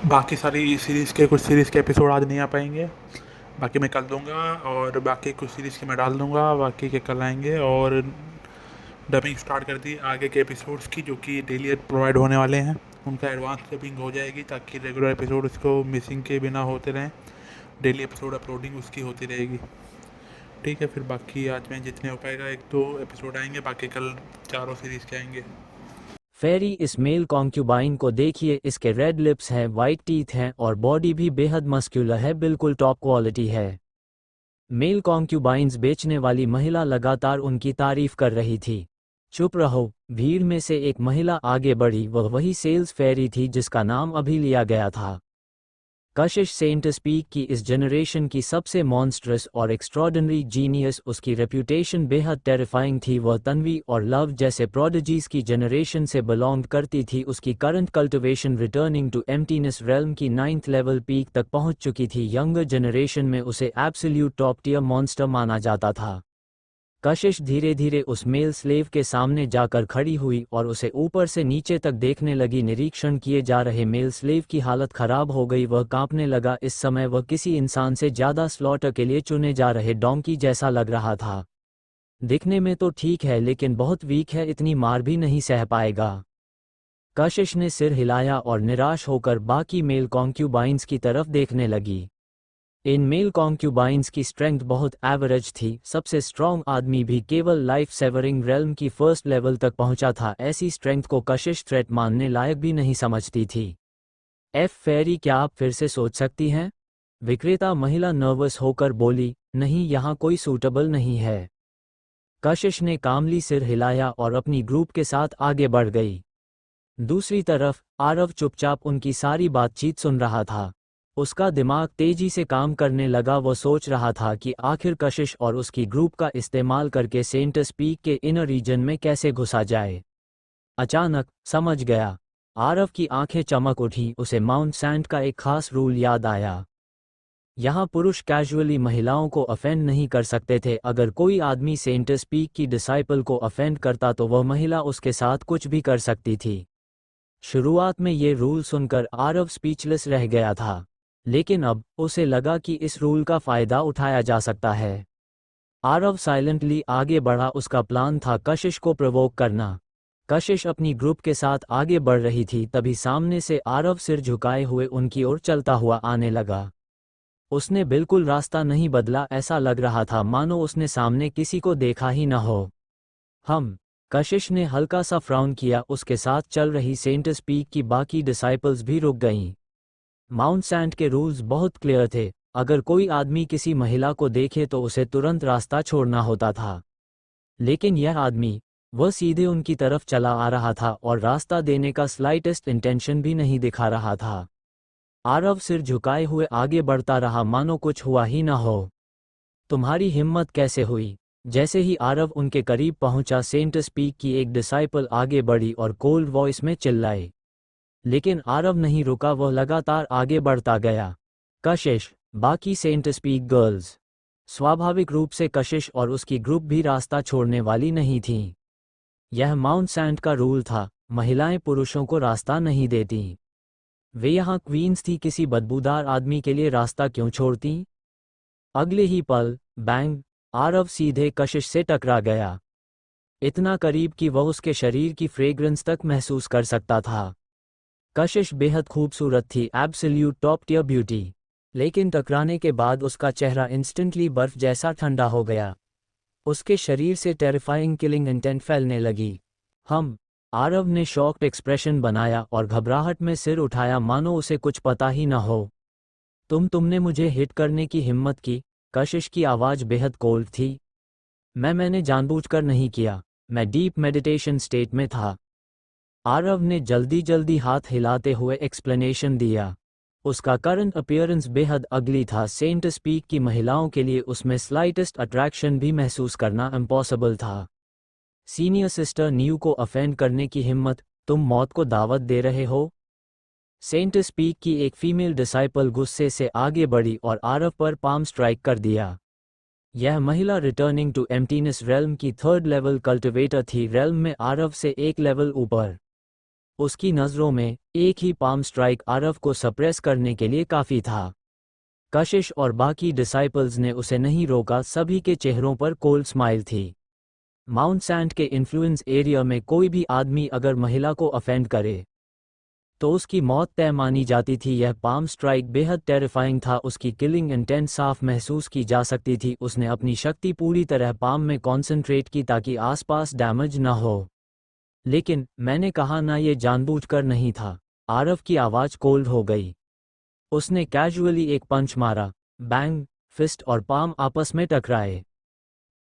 बाकी सारी सीरीज़ के कुछ सीरीज़ के एपिसोड आज नहीं आ पाएंगे, बाकी मैं कल दूंगा। और बाकी कुछ सीरीज़ के मैं डाल दूंगा, बाकी के कल आएंगे। और डबिंग स्टार्ट कर दी आगे के एपिसोड्स की, जो कि डेली प्रोवाइड होने वाले हैं। उनका एडवांस डबिंग हो जाएगी ताकि रेगुलर एपिसोड उसको मिसिंग के बिना होते रहें। डेली एपिसोड अपलोडिंग उसकी होती रहेगी। ठीक है, फिर बाकी आज में जितने हो पाएगा एक दो एपिसोड आएंगे, बाकी कल चारों सीरीज़ के आएंगे। फेरी, इस मेल कॉन्क्यूबाइन को देखिए, इसके रेड लिप्स हैं, वाइट टीथ हैं और बॉडी भी बेहद मस्क्यूलर है, बिल्कुल टॉप क्वालिटी है। मेल कॉन्क्यूबाइंस बेचने वाली महिला लगातार उनकी तारीफ कर रही थी। चुप रहो, भीड़ में से एक महिला आगे बढ़ी, वह वही सेल्स फेरी थी जिसका नाम अभी लिया गया था। कशिश सेंट स्पीक की इस जनरेशन की सबसे मॉन्स्ट्रस और एक्स्ट्रॉर्डनरी जीनियस, उसकी रेप्यूटेशन बेहद टेरिफाइंग थी। वह तन्वी और लव जैसे प्रोडिजीज की जनरेशन से बिलोंग करती थी। उसकी current cultivation returning to emptiness realm की 9th लेवल पीक तक पहुंच चुकी थी। यंगर जनरेशन में उसे एब्सोल्यूट टॉप टियर मॉन्स्टर माना जाता था। कशिश धीरे धीरे उस मेल स्लेव के सामने जाकर खड़ी हुई और उसे ऊपर से नीचे तक देखने लगी। निरीक्षण किए जा रहे मेल स्लेव की हालत खराब हो गई, वह कांपने लगा। इस समय वह किसी इंसान से ज्यादा स्लॉटर के लिए चुने जा रहे डोंकी जैसा लग रहा था। दिखने में तो ठीक है लेकिन बहुत वीक है, इतनी मार भी नहीं सह पाएगा। कशिश ने सिर हिलाया और निराश होकर बाकी मेल कॉन्क्यूबाइंस की तरफ देखने लगी। इन मेल कॉन्क्यूबाइंस की स्ट्रेंथ बहुत एवरेज थी। सबसे स्ट्रॉन्ग आदमी भी केवल लाइफ सेवरिंग रेल्म की फर्स्ट लेवल तक पहुंचा था। ऐसी स्ट्रेंथ को कशिश थ्रेट मानने लायक भी नहीं समझती थी। एफ फेरी, क्या आप फिर से सोच सकती हैं? विक्रेता महिला नर्वस होकर बोली, नहीं, यहाँ कोई सूटेबल नहीं है। कशिश ने कामली सिर हिलाया और अपनी ग्रुप के साथ आगे बढ़ गई। दूसरी तरफ आरव चुपचाप उनकी सारी बातचीत सुन रहा था। उसका दिमाग तेजी से काम करने लगा। वो सोच रहा था कि आखिर कशिश और उसकी ग्रुप का इस्तेमाल करके सेंट स्पीक के इनर रीजन में कैसे घुसा जाए। अचानक समझ गया। आरव की आंखें चमक उठी, उसे माउंट सैंड का एक खास रूल याद आया। यहाँ पुरुष कैजुअली महिलाओं को अफेंड नहीं कर सकते थे। अगर कोई आदमी सेंट स्पीक की डिसाइपल को अफेंड करता तो वह महिला उसके साथ कुछ भी कर सकती थी। शुरुआत में ये रूल सुनकर आरव स्पीचलेस रह गया था, लेकिन अब उसे लगा कि इस रूल का फायदा उठाया जा सकता है। आरव साइलेंटली आगे बढ़ा। उसका प्लान था कशिश को प्रोवोक करना। कशिश अपनी ग्रुप के साथ आगे बढ़ रही थी, तभी सामने से आरव सिर झुकाए हुए उनकी ओर चलता हुआ आने लगा। उसने बिल्कुल रास्ता नहीं बदला, ऐसा लग रहा था मानो उसने सामने किसी को देखा ही न हो। हम कशिश ने हल्का सा फ्राउन किया। उसके साथ चल रही सेंट स्पीक की बाकी डिसाइपल्स भी रुक गईं। माउंट सैंड के रूल्स बहुत क्लियर थे। अगर कोई आदमी किसी महिला को देखे तो उसे तुरंत रास्ता छोड़ना होता था। लेकिन यह आदमी, वह सीधे उनकी तरफ चला आ रहा था और रास्ता देने का स्लाइटेस्ट इंटेंशन भी नहीं दिखा रहा था। आरव सिर झुकाए हुए आगे बढ़ता रहा, मानो कुछ हुआ ही न हो। तुम्हारी हिम्मत कैसे हुई? जैसे ही आरव उनके करीब पहुंचा, सेंट स्पीक की एक डिसाइपल आगे बढ़ी और कोल्ड वॉइस में चिल्लाई। लेकिन आरव नहीं रुका, वह लगातार आगे बढ़ता गया। कशिश, बाकी सेंट स्पीक गर्ल्स। स्वाभाविक रूप से कशिश और उसकी ग्रुप भी रास्ता छोड़ने वाली नहीं थीं। यह माउंट सैंड का रूल था, महिलाएं पुरुषों को रास्ता नहीं देती। वे यहाँ क्वींस थी, किसी बदबूदार आदमी के लिए रास्ता क्यों छोड़ती? अगले ही पल, बैंग, आरव सीधे कशिश से टकरा गया। इतना करीब कि वह उसके शरीर की फ्रेग्रेंस तक महसूस कर सकता था। कशिश बेहद खूबसूरत थी, एब्सोल्यूट टॉप टियर ब्यूटी। लेकिन टकराने के बाद उसका चेहरा इंस्टेंटली बर्फ जैसा ठंडा हो गया। उसके शरीर से टेरिफाइंग किलिंग इंटेंट फैलने लगी। हम आरव ने शॉक्ड एक्सप्रेशन बनाया और घबराहट में सिर उठाया, मानो उसे कुछ पता ही न हो। तुमने मुझे हिट करने की हिम्मत की? कशिश की आवाज़ बेहद कोल्ड थी। मैंने जानबूझकर नहीं किया, मैं डीप मेडिटेशन स्टेट में था। आरव ने जल्दी जल्दी हाथ हिलाते हुए एक्सप्लेनेशन दिया। उसका करंट अपीयरेंस बेहद अगली था। सेंट स्पीक की महिलाओं के लिए उसमें स्लाइटेस्ट अट्रैक्शन भी महसूस करना इम्पॉसिबल था। सीनियर सिस्टर न्यू को अफेंड करने की हिम्मत? तुम मौत को दावत दे रहे हो? सेंट स्पीक की एक फीमेल डिसाइपल गुस्से से आगे बढ़ी और आरव पर पाम स्ट्राइक कर दिया। यह महिला रिटर्निंग टू एम्प्टीनेस रेल्म की 3rd लेवल कल्टिवेटर थी, रेल्म में आरव से एक लेवल ऊपर। उसकी नज़रों में एक ही पाम स्ट्राइक आरव को सप्रेस करने के लिए काफ़ी था। कशिश और बाकी डिसाइपल्स ने उसे नहीं रोका, सभी के चेहरों पर कोल्ड स्माइल थी। माउंट सैंड के इन्फ्लुएंस एरिया में कोई भी आदमी अगर महिला को अफेंड करे तो उसकी मौत तय मानी जाती थी। यह पाम स्ट्राइक बेहद टेरिफाइंग था, उसकी किलिंग इंटेंट साफ महसूस की जा सकती थी। उसने अपनी शक्ति पूरी तरह पाम में कॉन्सेंट्रेट की ताकि आसपास डैमेज न हो। लेकिन मैंने कहा ना, ये जानबूझकर नहीं था। आरव की आवाज़ कोल्ड हो गई। उसने कैजुअली एक पंच मारा। बैंग, फिस्ट और पाम आपस में टकराए।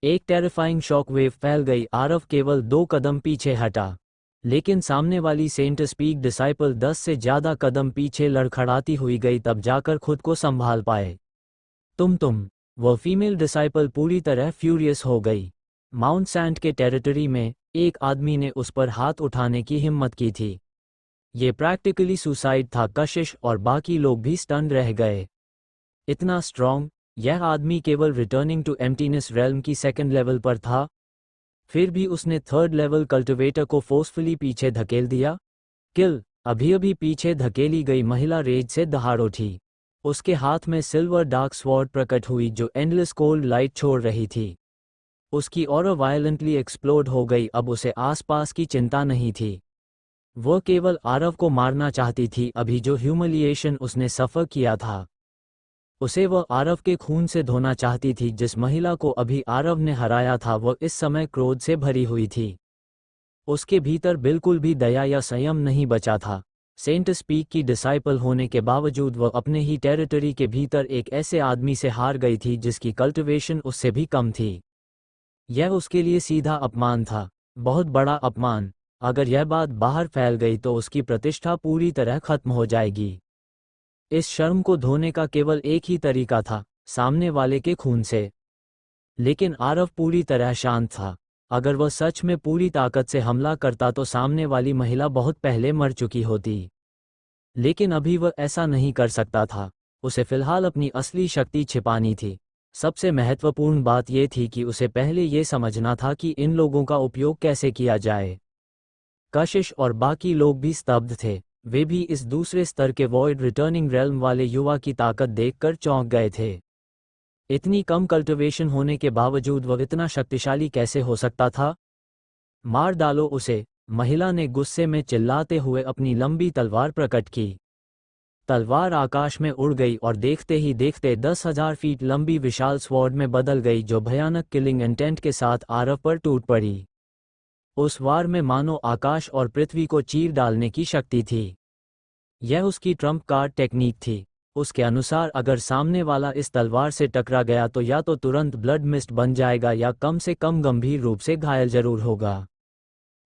एक टेरिफाइंग शॉक वेव फैल गई। आरव केवल 2 कदम पीछे हटा, लेकिन सामने वाली सेंट स्पीक डिसाइपल 10 से ज़्यादा कदम पीछे लड़खड़ाती हुई गई, तब जाकर खुद को संभाल पाए। तुम वह फीमेल डिसाइपल पूरी तरह फ्यूरियस हो गई। माउंट सैंड के टेरिटरी में एक आदमी ने उस पर हाथ उठाने की हिम्मत की थी। ये प्रैक्टिकली सुसाइड था। कशिश और बाकी लोग भी स्टन्ड रह गए। इतना स्ट्रॉन्ग, यह आदमी केवल रिटर्निंग टू एम्प्टीनेस रेल्म की सेकंड लेवल पर था। फिर भी उसने थर्ड लेवल कल्टिवेटर को फोर्सफुली पीछे धकेल दिया। किल। अभी अभी पीछे धकेली गई महिला रेज से दहाड़ उठी। उसके हाथ में सिल्वर डार्क स्वॉर्ड प्रकट हुई जो एंडलेस कोल्ड लाइट छोड़ रही थी। उसकी ऑरा वायलेंटली एक्सप्लोड हो गई। अब उसे आसपास की चिंता नहीं थी। वह केवल आरव को मारना चाहती थी। अभी जो ह्यूमिलिएशन उसने सफ़र किया था, उसे वह आरव के खून से धोना चाहती थी। जिस महिला को अभी आरव ने हराया था वह इस समय क्रोध से भरी हुई थी। उसके भीतर बिल्कुल भी दया या संयम नहीं बचा था। सेंट स्पीक की डिसाइपल होने के बावजूद वह अपने ही टेरिटरी के भीतर एक ऐसे आदमी से हार गई थी जिसकी कल्टिवेशन उससे भी कम थी। यह उसके लिए सीधा अपमान था, बहुत बड़ा अपमान। अगर यह बात बाहर फैल गई तो उसकी प्रतिष्ठा पूरी तरह खत्म हो जाएगी। इस शर्म को धोने का केवल एक ही तरीका था, सामने वाले के खून से। लेकिन आरव पूरी तरह शांत था। अगर वह सच में पूरी ताकत से हमला करता तो सामने वाली महिला बहुत पहले मर चुकी होती। लेकिन अभी वह ऐसा नहीं कर सकता था। उसे फिलहाल अपनी असली शक्ति छिपानी थी। सबसे महत्वपूर्ण बात यह थी कि उसे पहले ये समझना था कि इन लोगों का उपयोग कैसे किया जाए। कशिश और बाकी लोग भी स्तब्ध थे। वे भी इस दूसरे स्तर के वॉइड रिटर्निंग रेल्म वाले युवा की ताकत देखकर चौंक गए थे। इतनी कम कल्टिवेशन होने के बावजूद वह इतना शक्तिशाली कैसे हो सकता था? मार डालो उसे, महिला ने गुस्से में चिल्लाते हुए अपनी लंबी तलवार प्रकट की। तलवार आकाश में उड़ गई और देखते ही देखते 10,000 फीट लंबी विशाल स्वॉर्ड में बदल गई जो भयानक किलिंग इंटेंट के साथ आरव पर टूट पड़ी। उस वार में मानो आकाश और पृथ्वी को चीर डालने की शक्ति थी। यह उसकी ट्रम्प कार्ड टेक्निक थी। उसके अनुसार अगर सामने वाला इस तलवार से टकरा गया तो या तो तुरंत ब्लड मिस्ट बन जाएगा या कम से कम गंभीर रूप से घायल जरूर होगा।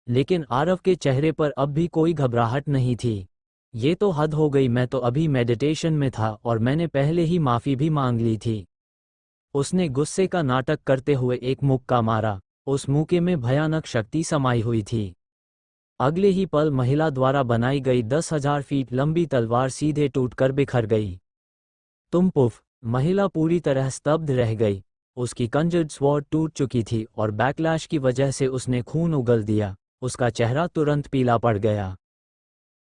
लेकिन आरव के चेहरे पर अब भी कोई घबराहट नहीं थी। ये तो हद हो गई, मैं तो अभी मेडिटेशन में था और मैंने पहले ही माफ़ी भी मांग ली थी। उसने गुस्से का नाटक करते हुए एक मुक्का मारा। उस मुक्के में भयानक शक्ति समाई हुई थी। अगले ही पल महिला द्वारा बनाई गई 10,000 फीट लंबी तलवार सीधे टूटकर बिखर गई। तुम पुफ! महिला पूरी तरह स्तब्ध रह गई। उसकी कंजर्ड स्वॉर्ड टूट चुकी थी और बैकलैश की वजह से उसने खून उगल दिया। उसका चेहरा तुरंत पीला पड़ गया।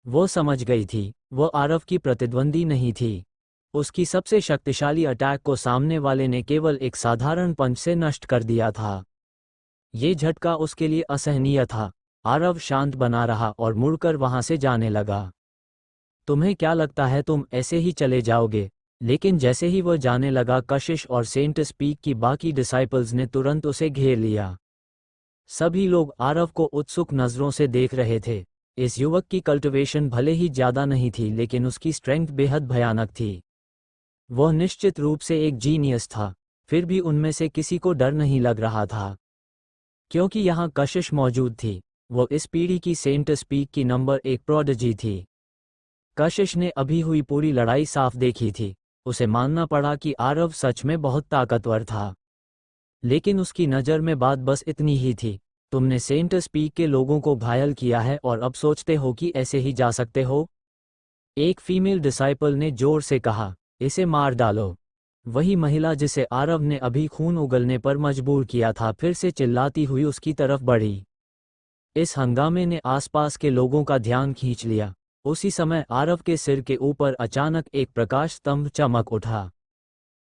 वो समझ गई थी, वो आरव की प्रतिद्वंदी नहीं थी। उसकी सबसे शक्तिशाली अटैक को सामने वाले ने केवल एक साधारण पंच से नष्ट कर दिया था। ये झटका उसके लिए असहनीय था। आरव शांत बना रहा और मुड़कर वहां से जाने लगा। तुम्हें क्या लगता है तुम ऐसे ही चले जाओगे? लेकिन जैसे ही वह जाने लगा कशिश और सेंट स्पीक की बाकी डिसाइपल्स ने तुरंत उसे घेर लिया। सभी लोग आरव को उत्सुक नज़रों से देख रहे थे। इस युवक की कल्टिवेशन भले ही ज़्यादा नहीं थी लेकिन उसकी स्ट्रेंथ बेहद भयानक थी। वह निश्चित रूप से एक जीनियस था। फिर भी उनमें से किसी को डर नहीं लग रहा था, क्योंकि यहाँ कशिश मौजूद थी। वो इस पीढ़ी की सेंट स्पीक की नंबर 1 प्रोडिजी थी। कशिश ने अभी हुई पूरी लड़ाई साफ देखी थी। उसे मानना पड़ा कि आरव सच में बहुत ताकतवर था। लेकिन उसकी नज़र में बात बस इतनी ही थी, तुमने सेंट स्पीक के लोगों को घायल किया है और अब सोचते हो कि ऐसे ही जा सकते हो? एक फीमेल डिसाइपल ने जोर से कहा, इसे मार डालो। वही महिला जिसे आरव ने अभी खून उगलने पर मजबूर किया था फिर से चिल्लाती हुई उसकी तरफ बढ़ी। इस हंगामे ने आसपास के लोगों का ध्यान खींच लिया। उसी समय आरव के सिर के ऊपर अचानक एक प्रकाश स्तंभ चमक उठा।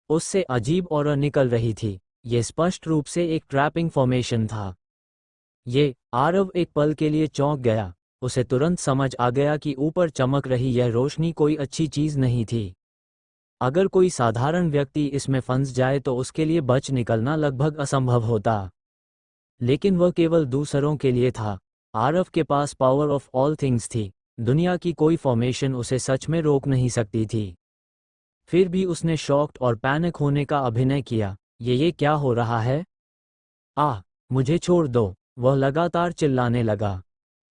उससे अजीब ऑरा निकल रही थी। ये स्पष्ट रूप से एक ट्रैपिंग फॉर्मेशन था। ये आरव एक पल के लिए चौंक गया। उसे तुरंत समझ आ गया कि ऊपर चमक रही यह रोशनी कोई अच्छी चीज नहीं थी। अगर कोई साधारण व्यक्ति इसमें फंस जाए तो उसके लिए बच निकलना लगभग असंभव होता। लेकिन वह केवल दूसरों के लिए था। आरव के पास पावर ऑफ ऑल थिंग्स थी। दुनिया की कोई फॉर्मेशन उसे सच में रोक नहीं सकती थी। फिर भी उसने शॉक्ड और पैनिक होने का अभिनय किया। ये क्या हो रहा है? मुझे छोड़ दो, वह लगातार चिल्लाने लगा।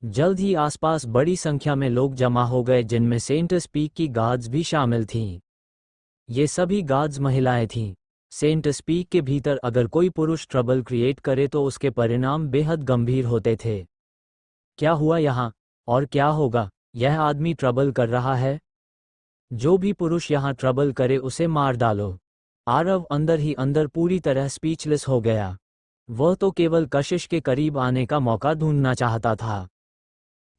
जल्द ही आसपास बड़ी संख्या में लोग जमा हो गए, जिनमें सेंटर्स पीक की गार्ड्स भी शामिल थीं। ये सभी गार्ड्स महिलाएं थीं। सेंटर्स पीक के भीतर अगर कोई पुरुष ट्रबल क्रिएट करे तो उसके परिणाम बेहद गंभीर होते थे। क्या हुआ यहाँ? और क्या होगा? यह आदमी ट्रबल कर रहा है। जो भी पुरुष यहाँ ट्रबल करे उसे मार डालो। आरव अंदर ही अंदर पूरी तरह स्पीचलेस हो गया। वह तो केवल कशिश के करीब आने का मौका ढूंढना चाहता था।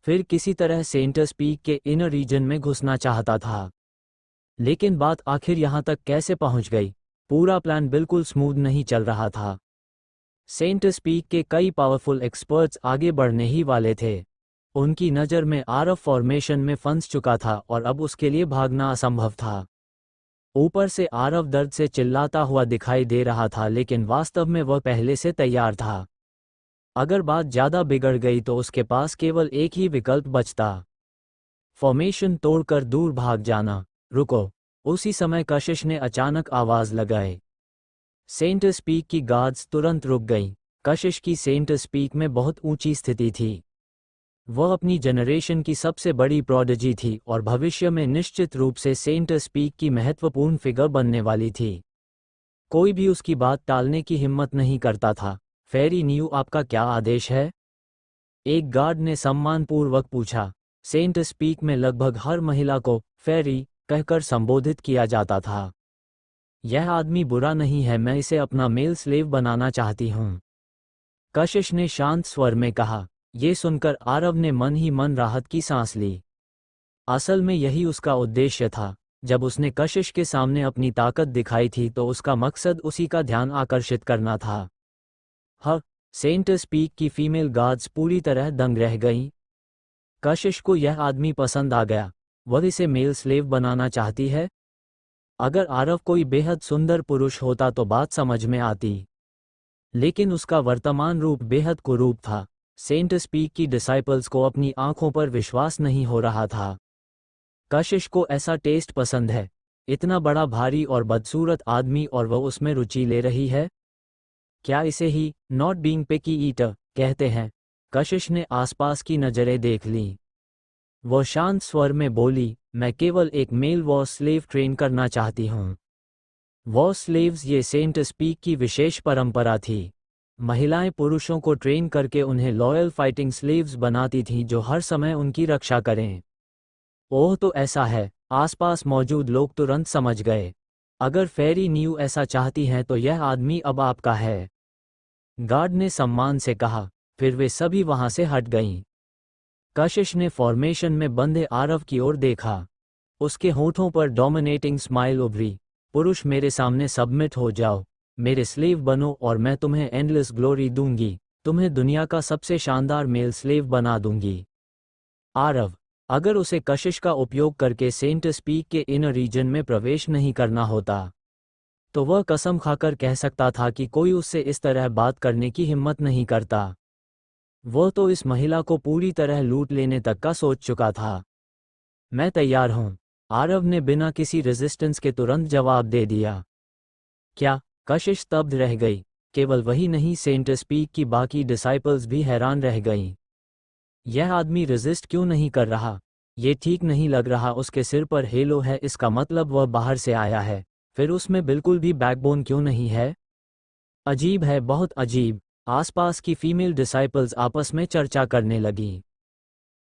फिर किसी तरह सेंटर्स पीक के इनर रीजन में घुसना चाहता था। लेकिन बात आखिर यहाँ तक कैसे पहुँच गई? पूरा प्लान बिल्कुल स्मूथ नहीं चल रहा था। सेंटर्स पीक के कई पावरफुल एक्सपर्ट्स आगे बढ़ने ही वाले थे। उनकी नज़र में आरव फॉर्मेशन में फंस चुका था और अब उसके लिए भागना असंभव था। ऊपर से आरव दर्द से चिल्लाता हुआ दिखाई दे रहा था, लेकिन वास्तव में वह पहले से तैयार था। अगर बात ज़्यादा बिगड़ गई तो उसके पास केवल एक ही विकल्प बचता, फॉर्मेशन तोड़कर दूर भाग जाना। रुको! उसी समय कशिश ने अचानक आवाज़ लगाई। सेंटर्स पीक की गार्ड्स तुरंत रुक गईं। कशिश की सेंटर्स पीक में बहुत ऊंची स्थिति थी। वह अपनी जनरेशन की सबसे बड़ी प्रोडिजी थी और भविष्य में निश्चित रूप से सेंटर्स पीक की महत्वपूर्ण फिगर बनने वाली थी। कोई भी उसकी बात टालने की हिम्मत नहीं करता था। फेरी न्यू, आपका क्या आदेश है? एक गार्ड ने सम्मानपूर्वक पूछा। सेंटर्स पीक में लगभग हर महिला को फेरी कहकर संबोधित किया जाता था। यह आदमी बुरा नहीं है, मैं इसे अपना मेल स्लेव बनाना चाहती हूँ, कशिश ने शांत स्वर में कहा। ये सुनकर आरव ने मन ही मन राहत की सांस ली। असल में यही उसका उद्देश्य था। जब उसने कशिश के सामने अपनी ताकत दिखाई थी तो उसका मकसद उसी का ध्यान आकर्षित करना था। सेंटर्स पीक की फीमेल गार्ड्स पूरी तरह दंग रह गईं। कशिश को यह आदमी पसंद आ गया। वह इसे मेल स्लेव बनाना चाहती है। अगर आरव कोई बेहद सुंदर पुरुष होता तो बात समझ में आती, लेकिन उसका वर्तमान रूप बेहद कुरूप था। सेंटर्स पीक की डिसाइपल्स को अपनी आंखों पर विश्वास नहीं हो रहा था। कशिश को ऐसा टेस्ट पसंद है, इतना बड़ा भारी और बदसूरत आदमी, और वह उसमें रुचि ले रही है। क्या इसे ही नॉट बीइंग पिकी ईटर कहते हैं? कशिश ने आसपास की नजरें देख लीं। वह शांत स्वर में बोली, मैं केवल एक मेल वॉर स्लेव ट्रेन करना चाहती हूँ। वॉर स्लेव्स ये सेंटर्स पीक की विशेष परंपरा थी। महिलाएं पुरुषों को ट्रेन करके उन्हें लॉयल फाइटिंग स्लेव्स बनाती थीं जो हर समय उनकी रक्षा करें। ओह, तो ऐसा है। आसपास मौजूद लोग तुरंत समझ गए। अगर फेरी न्यू ऐसा चाहती हैं तो यह आदमी अब आपका है, गार्ड ने सम्मान से कहा। फिर वे सभी वहां से हट गईं। कशिश ने फॉर्मेशन में बंधे आरव की ओर देखा। उसके होठों पर डोमिनेटिंग स्माइल उभरी। पुरुष, मेरे सामने सबमिट हो जाओ, मेरे स्लेव बनो और मैं तुम्हें एंडलेस ग्लोरी दूंगी। तुम्हें दुनिया का सबसे शानदार मेल स्लेव बना दूंगी। आरव, अगर उसे कशिश का उपयोग करके सेंटर्स पीक के इनर रीजन में प्रवेश नहीं करना होता तो वह कसम खाकर कह सकता था कि कोई उससे इस तरह बात करने की हिम्मत नहीं करता। वह तो इस महिला को पूरी तरह लूट लेने तक का सोच चुका था। मैं तैयार हूं, आरव ने बिना किसी रेजिस्टेंस के तुरंत जवाब दे दिया। क्या? कशिश स्तब्ध रह गई। केवल वही नहीं, सेंटर्स पीक की बाकी डिसाइपल्स भी हैरान रह गईं। यह आदमी रेजिस्ट क्यों नहीं कर रहा? ये ठीक नहीं लग रहा। उसके सिर पर हेलो है, इसका मतलब वह बाहर से आया है। फिर उसमें बिल्कुल भी बैकबोन क्यों नहीं है? अजीब है, बहुत अजीब। आसपास की फीमेल डिसाइपल्स आपस में चर्चा करने लगीं।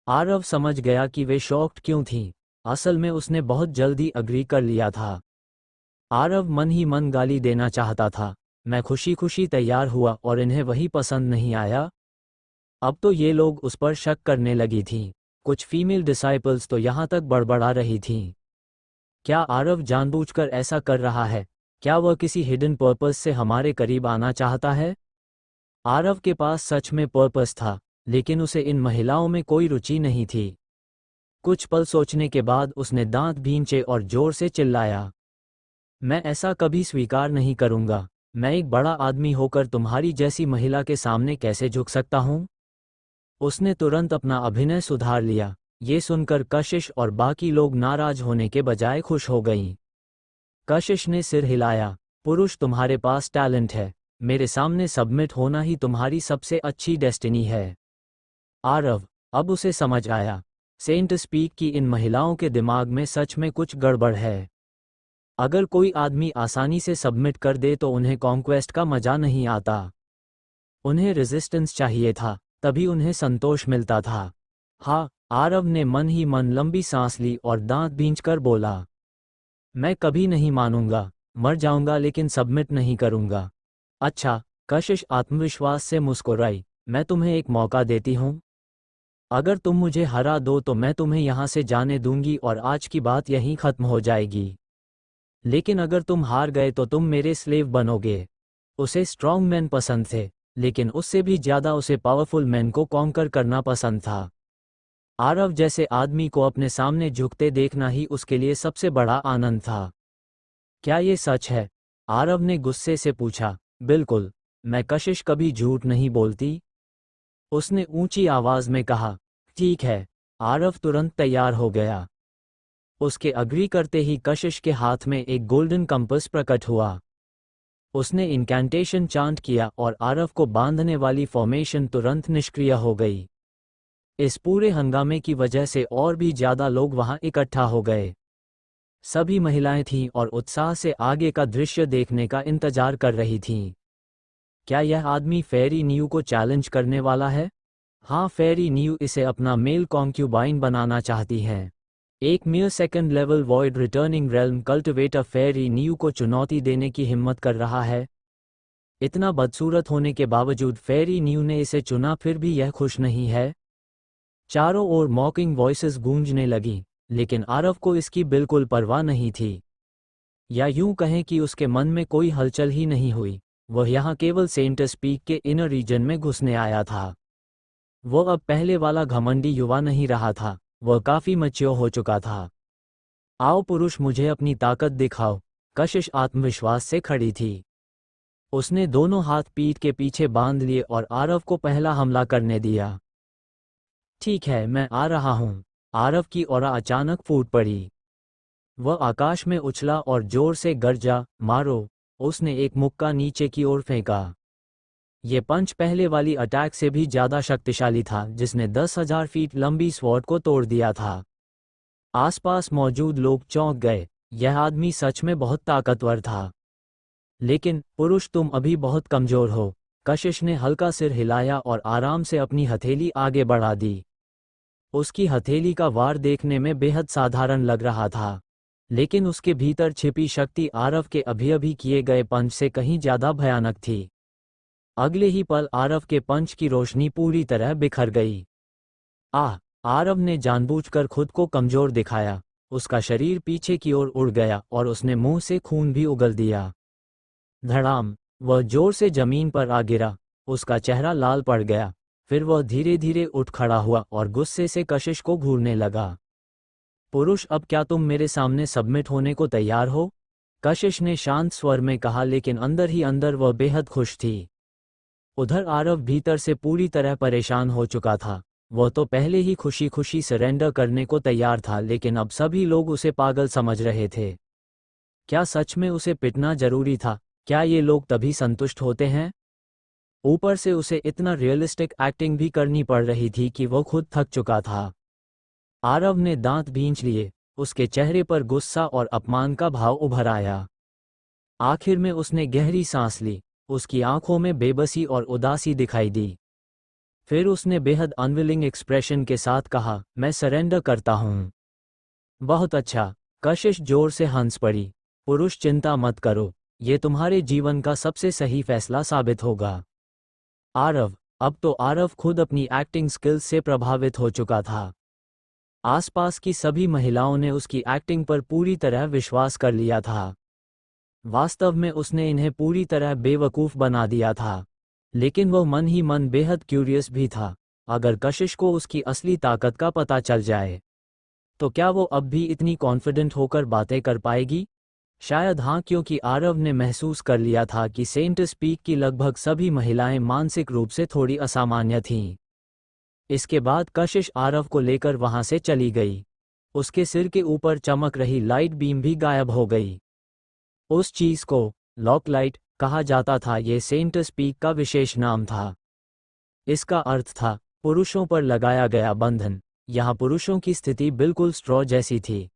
आरव समझ गया कि वे शॉक्ड क्यों थीं। असल में उसने बहुत जल्दी अग्री कर लिया था। आरव मन ही मन गाली देना चाहता था। मैं खुशी खुशी तैयार हुआ और इन्हें वही पसंद नहीं आया। अब तो ये लोग उस पर शक करने लगी थीं। कुछ फीमेल डिसाइपल्स तो यहाँ तक बड़बड़ा रही थीं। क्या आरव जानबूझकर ऐसा कर रहा है? क्या वह किसी हिडन पर्पस से हमारे करीब आना चाहता है? आरव के पास सच में पर्पस था, लेकिन उसे इन महिलाओं में कोई रुचि नहीं थी। कुछ पल सोचने के बाद उसने दांत भींचे और जोर से चिल्लाया, मैं ऐसा कभी स्वीकार नहीं करूंगा। मैं एक बड़ा आदमी होकर तुम्हारी जैसी महिला के सामने कैसे झुक सकता हूं? उसने तुरंत अपना अभिनय सुधार लिया। ये सुनकर कशिश और बाकी लोग नाराज होने के बजाय खुश हो गईं। कशिश ने सिर हिलाया, पुरुष तुम्हारे पास टैलेंट है, मेरे सामने सबमिट होना ही तुम्हारी सबसे अच्छी डेस्टिनी है। आरव, अब उसे समझ आया, सेंट स्पीक की इन महिलाओं के दिमाग में सच में कुछ गड़बड़ है। अगर कोई आदमी आसानी से सबमिट कर दे तो उन्हें कॉन्क्वेस्ट का मजा नहीं आता। उन्हें रेजिस्टेंस चाहिए था, तभी उन्हें संतोष मिलता था। हाँ, आरव ने मन ही मन लंबी सांस ली और दांत भींचकर बोला, मैं कभी नहीं मानूंगा, मर जाऊंगा लेकिन सबमिट नहीं करूंगा। अच्छा, कशिश आत्मविश्वास से मुस्कुराई, मैं तुम्हें एक मौका देती हूँ। अगर तुम मुझे हरा दो तो मैं तुम्हें यहाँ से जाने दूंगी और आज की बात यहीं खत्म हो जाएगी। लेकिन अगर तुम हार गए तो तुम मेरे स्लेव बनोगे। उसे स्ट्रॉन्ग मैन पसंद थे, लेकिन उससे भी ज्यादा उसे पावरफुल मैन को कॉन्कर करना पसंद था। आरव जैसे आदमी को अपने सामने झुकते देखना ही उसके लिए सबसे बड़ा आनंद था। क्या ये सच है? आरव ने गुस्से से पूछा। बिल्कुल, मैं कशिश कभी झूठ नहीं बोलती। उसने ऊंची आवाज में कहा। ठीक है। आरव तुरंत तैयार हो गया। उसके अग्री करते ही कशिश के हाथ में एक गोल्डन कंपास प्रकट हुआ। उसने इनकैंटेशन चांट किया और आरव को बांधने वाली फॉर्मेशन तुरंत निष्क्रिय हो गई। इस पूरे हंगामे की वजह से और भी ज्यादा लोग वहां इकट्ठा हो गए। सभी महिलाएं थीं और उत्साह से आगे का दृश्य देखने का इंतजार कर रही थीं। क्या यह आदमी फेरी न्यू को चैलेंज करने वाला है? हाँ, फेरी न्यू इसे अपना मेल कॉन्क्यूबाइन बनाना चाहती हैं। एक mere second level void returning realm cultivator फेरी न्यू को चुनौती देने की हिम्मत कर रहा है। इतना बदसूरत होने के बावजूद फेरी न्यू ने इसे चुना, फिर भी यह खुश नहीं है। चारों ओर मॉकिंग वॉइसेस गूंजने लगी, लेकिन आरव को इसकी बिल्कुल परवाह नहीं थी। या यूं कहें कि उसके मन में कोई हलचल ही नहीं हुई। वह यहाँ केवल सेंट स्पीक के इनर रीजन में घुसने आया था। वह अब पहले वाला घमंडी युवा नहीं रहा था, वह काफी मैच्योर हो चुका था। आओ पुरुष, मुझे अपनी ताकत दिखाओ। कशिश आत्मविश्वास से खड़ी थी। उसने दोनों हाथ पीठ के पीछे बांध लिए और आरव को पहला हमला करने दिया। ठीक है, मैं आ रहा हूं। आरव की ऑरा अचानक फूट पड़ी। वह आकाश में उछला और जोर से गरजा, मारो। उसने एक मुक्का नीचे की ओर फेंका। ये पंच पहले वाली अटैक से भी ज्यादा शक्तिशाली था, जिसने 10,000 फीट लंबी स्वॉर्ड को तोड़ दिया था। आसपास मौजूद लोग चौंक गए। यह आदमी सच में बहुत ताकतवर था। लेकिन पुरुष, तुम अभी बहुत कमजोर हो। कशिश ने हल्का सिर हिलाया और आराम से अपनी हथेली आगे बढ़ा दी। उसकी हथेली का वार देखने में बेहद साधारण लग रहा था, लेकिन उसके भीतर छिपी शक्ति आरव के अभी-अभी किए गए पंच से कहीं ज्यादा भयानक थी। अगले ही पल आरव के पंच की रोशनी पूरी तरह बिखर गई। आरव ने जानबूझकर खुद को कमजोर दिखाया। उसका शरीर पीछे की ओर उड़ गया और उसने मुंह से खून भी उगल दिया। धड़ाम, वह जोर से जमीन पर आ गिरा। उसका चेहरा लाल पड़ गया। फिर वह धीरे धीरे उठ खड़ा हुआ और गुस्से से कशिश को घूरने लगा। पुरुष, अब क्या तुम मेरे सामने सबमिट होने को तैयार हो? कशिश ने शांत स्वर में कहा, लेकिन अंदर ही अंदर वह बेहद खुश थी। उधर आरव भीतर से पूरी तरह परेशान हो चुका था। वह तो पहले ही खुशी खुशी सरेंडर करने को तैयार था, लेकिन अब सभी लोग उसे पागल समझ रहे थे। क्या सच में उसे पिटना जरूरी था? क्या ये लोग तभी संतुष्ट होते हैं? ऊपर से उसे इतना रियलिस्टिक एक्टिंग भी करनी पड़ रही थी कि वो खुद थक चुका था। आरव ने दांत भींच लिए। उसके चेहरे पर गुस्सा और अपमान का भाव उभर आया। आखिर में उसने गहरी सांस ली। उसकी आंखों में बेबसी और उदासी दिखाई दी। फिर उसने बेहद अनविलिंग एक्सप्रेशन के साथ कहा, मैं सरेंडर करता हूं। बहुत अच्छा। कशिश जोर से हंस पड़ी। पुरुष, चिंता मत करो, ये तुम्हारे जीवन का सबसे सही फैसला साबित होगा। आरव, अब तो आरव खुद अपनी एक्टिंग स्किल्स से प्रभावित हो चुका था। आसपास की सभी महिलाओं ने उसकी एक्टिंग पर पूरी तरह विश्वास कर लिया था। वास्तव में उसने इन्हें पूरी तरह बेवकूफ़ बना दिया था, लेकिन वह मन ही मन बेहद क्यूरियस भी था। अगर कशिश को उसकी असली ताकत का पता चल जाए तो क्या वो अब भी इतनी कॉन्फिडेंट होकर बातें कर पाएगी? शायद हाँ, क्योंकि आरव ने महसूस कर लिया था कि सेंट स्पीक की लगभग सभी महिलाएं मानसिक रूप से थोड़ी असामान्य थीं। इसके बाद कशिश आरव को लेकर वहां से चली गई। उसके सिर के ऊपर चमक रही लाइट बीम भी गायब हो गई। उस चीज को लॉक लाइट कहा जाता था। ये सेंट स्पीक का विशेष नाम था। इसका अर्थ था पुरुषों पर लगाया गया बंधन। यहाँ पुरुषों की स्थिति बिल्कुल स्ट्रॉ जैसी थी,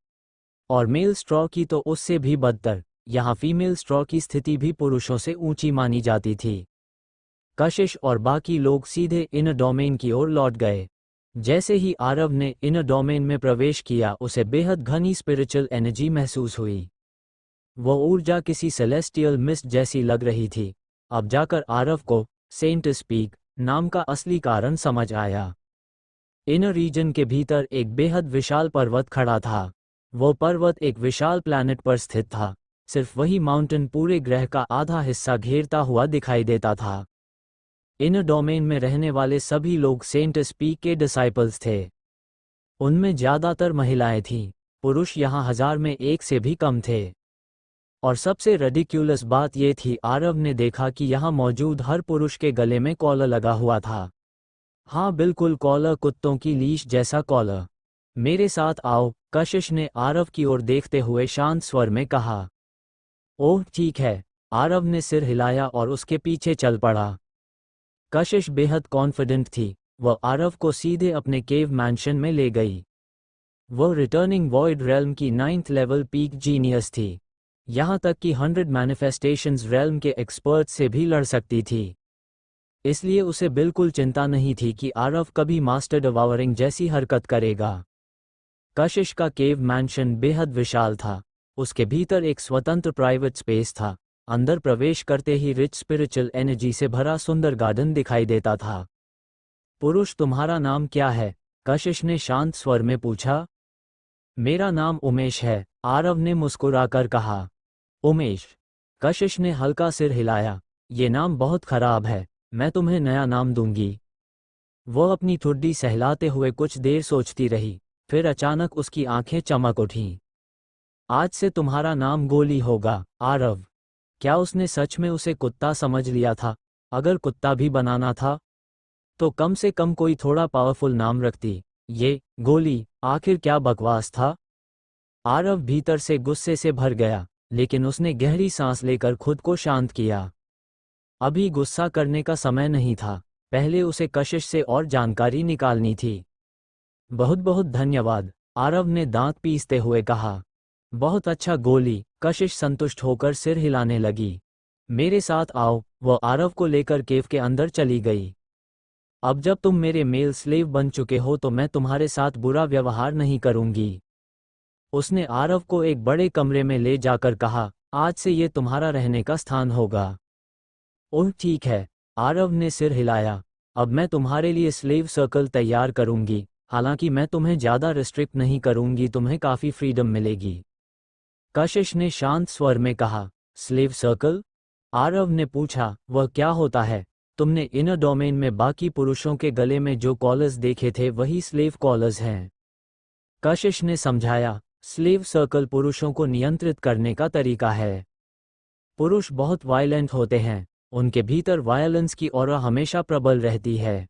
और मेल स्ट्रॉ की तो उससे भी बदतर। यहाँ फीमेल स्ट्रॉ की स्थिति भी पुरुषों से ऊंची मानी जाती थी। कशिश और बाकी लोग सीधे इनर डोमेन की ओर लौट गए। जैसे ही आरव ने इनर डोमेन में प्रवेश किया, उसे बेहद घनी स्पिरिचुअल एनर्जी महसूस हुई। वो ऊर्जा किसी सेलेस्टियल मिस्ट जैसी लग रही थी। अब जाकर आरव को सेंट स्पीक नाम का असली कारण समझ आया। इनर रीजन के भीतर एक बेहद विशाल पर्वत खड़ा था। वो पर्वत एक विशाल प्लैनेट पर स्थित था। सिर्फ वही माउंटेन पूरे ग्रह का आधा हिस्सा घेरता हुआ दिखाई देता था। इनर डोमेन में रहने वाले सभी लोग सेंट स्पीक के डिसाइपल्स थे। उनमें ज्यादातर महिलाएं थीं। पुरुष यहाँ 1000 में एक से भी कम थे। और सबसे रिडिक्यूलस बात यह थी, आरव ने देखा कि यहाँ मौजूद हर पुरुष के गले में कॉलर लगा हुआ था। हाँ, बिल्कुल कॉलर, कुत्तों की लीश जैसा कॉलर। मेरे साथ आओ, कशिश ने आरव की ओर देखते हुए शांत स्वर में कहा। ओह ठीक है। आरव ने सिर हिलाया और उसके पीछे चल पड़ा। कशिश बेहद कॉन्फिडेंट थी। वह आरव को सीधे अपने केव मैंशन में ले गई। वह रिटर्निंग वॉइड रेल्म की 9th लेवल पीक जीनियस थी। यहाँ तक कि 100 मैनिफेस्टेशंस रेल्म के एक्सपर्ट से भी लड़ सकती थी। इसलिए उसे बिल्कुल चिंता नहीं थी कि आरव कभी मास्टर डिवावरिंग जैसी हरकत करेगा। कशिश का केव मैंशन बेहद विशाल था। उसके भीतर एक स्वतंत्र प्राइवेट स्पेस था। अंदर प्रवेश करते ही रिच स्पिरिचुअल एनर्जी से भरा सुंदर गार्डन दिखाई देता था। पुरुष, तुम्हारा नाम क्या है? कशिश ने शांत स्वर में पूछा। मेरा नाम उमेश है, आरव ने मुस्कुराकर कहा। उमेश? कशिश ने हल्का सिर हिलाया। ये नाम बहुत खराब है। मैं तुम्हें नया नाम दूंगी। वह अपनी ठुड्डी सहलाते हुए कुछ देर सोचती रही, फिर अचानक उसकी आंखें चमक उठीं। आज से तुम्हारा नाम गोली होगा, आरव। क्या उसने सच में उसे कुत्ता समझ लिया था? अगर कुत्ता भी बनाना था तो कम से कम कोई थोड़ा पावरफुल नाम रखती। ये गोली आखिर क्या बकवास था? आरव भीतर से गुस्से से भर गया, लेकिन उसने गहरी सांस लेकर खुद को शांत किया। अभी गुस्सा करने का समय नहीं था। पहले उसे कशिश से और जानकारी निकालनी थी। बहुत बहुत धन्यवाद, आरव ने दांत पीसते हुए कहा। बहुत अच्छा गोली, कशिश संतुष्ट होकर सिर हिलाने लगी। मेरे साथ आओ। वह आरव को लेकर केव के अंदर चली गई। अब जब तुम मेरे मेल स्लेव बन चुके हो तो मैं तुम्हारे साथ बुरा व्यवहार नहीं करूंगी। उसने आरव को एक बड़े कमरे में ले जाकर कहा, आज से ये तुम्हारा रहने का स्थान होगा। ओह ठीक है, आरव ने सिर हिलाया। अब मैं तुम्हारे लिए स्लेव सर्कल तैयार करूंगी। हालांकि मैं तुम्हें ज्यादा रिस्ट्रिक्ट नहीं करूंगी, तुम्हें काफी फ्रीडम मिलेगी। कशिश ने शांत स्वर में कहा। Slave circle? आरव ने पूछा, वह क्या होता है? तुमने इनर डोमेन में बाकी पुरुषों के गले में जो कॉलर्स देखे थे वही स्लेव कॉलर्स हैं। कशिश ने समझाया। स्लेव सर्कल पुरुषों को नियंत्रित करने का तरीका है। पुरुष बहुत वायलेंट होते हैं। उनके भीतर वायलेंस की ऑरा हमेशा प्रबल रहती है।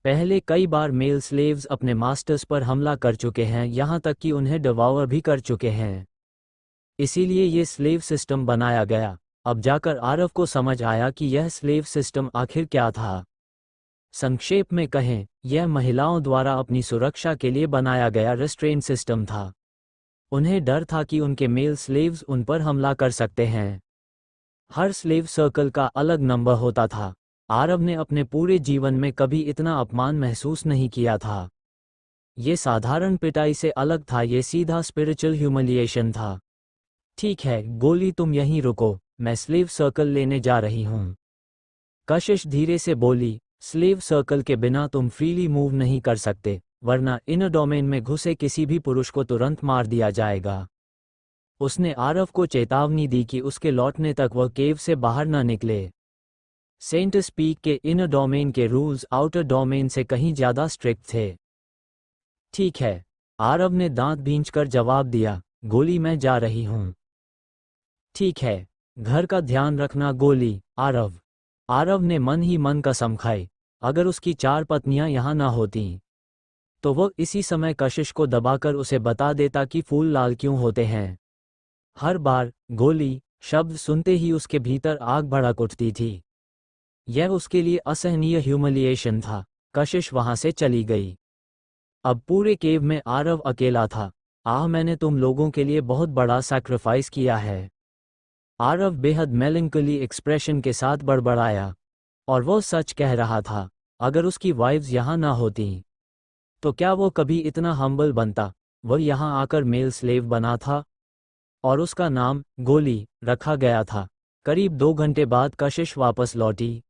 पहले कई बार मेल स्लेव्स अपने मास्टर्स पर हमला कर चुके हैं, यहाँ तक कि उन्हें डिवावर भी कर चुके हैं। इसीलिए ये स्लेव सिस्टम बनाया गया। अब जाकर आरव को समझ आया कि यह स्लेव सिस्टम आखिर क्या था। संक्षेप में कहें, यह महिलाओं द्वारा अपनी सुरक्षा के लिए बनाया गया रिस्ट्रेन सिस्टम था। उन्हें डर था कि उनके मेल स्लेव्स उन पर हमला कर सकते हैं। हर स्लेव सर्कल का अलग नंबर होता था। आरव ने अपने पूरे जीवन में कभी इतना अपमान महसूस नहीं किया था। ये साधारण पिटाई से अलग था, ये सीधा स्पिरिचुअल ह्यूमिलिएशन था। ठीक है गोली, तुम यहीं रुको, मैं स्लेव सर्कल लेने जा रही हूँ। कशिश धीरे से बोली। स्लेव सर्कल के बिना तुम फ्रीली मूव नहीं कर सकते, वरना इनर डोमेन में घुसे किसी भी पुरुष को तुरंत मार दिया जाएगा। उसने आरव को चेतावनी दी कि उसके लौटने तक वह केव से बाहर न निकले। सेंटस पीक के इनर डोमेन के रूल्स आउटर डोमेन से कहीं ज्यादा स्ट्रिक्ट थे। ठीक है, आरव ने दांत भींचकर जवाब दिया, गोली मैं जा रही हूं। ठीक है, घर का ध्यान रखना गोली। आरव ने मन ही मन कसम खाई, अगर उसकी 4 पत्नियां यहां ना होतीं तो वह इसी समय कशिश को दबाकर उसे बता देता कि फूल लाल क्यों होते हैं। हर बार गोली शब्द सुनते ही उसके भीतर आग भड़क उठती थी। यह उसके लिए असहनीय ह्यूमिलिएशन था। कशिश वहां से चली गई। अब पूरे केव में आरव अकेला था। मैंने तुम लोगों के लिए बहुत बड़ा सैक्रिफाइस किया है। आरव बेहद मेलंकोली एक्सप्रेशन के साथ बड़बड़ाया। और वो सच कह रहा था, अगर उसकी वाइव्स यहाँ ना होती तो क्या वो कभी इतना हम्बल बनता। वह यहाँ आकर मेल स्लेव बना था और उसका नाम गोली रखा गया था। करीब 2 घंटे बाद कशिश वापस लौटी।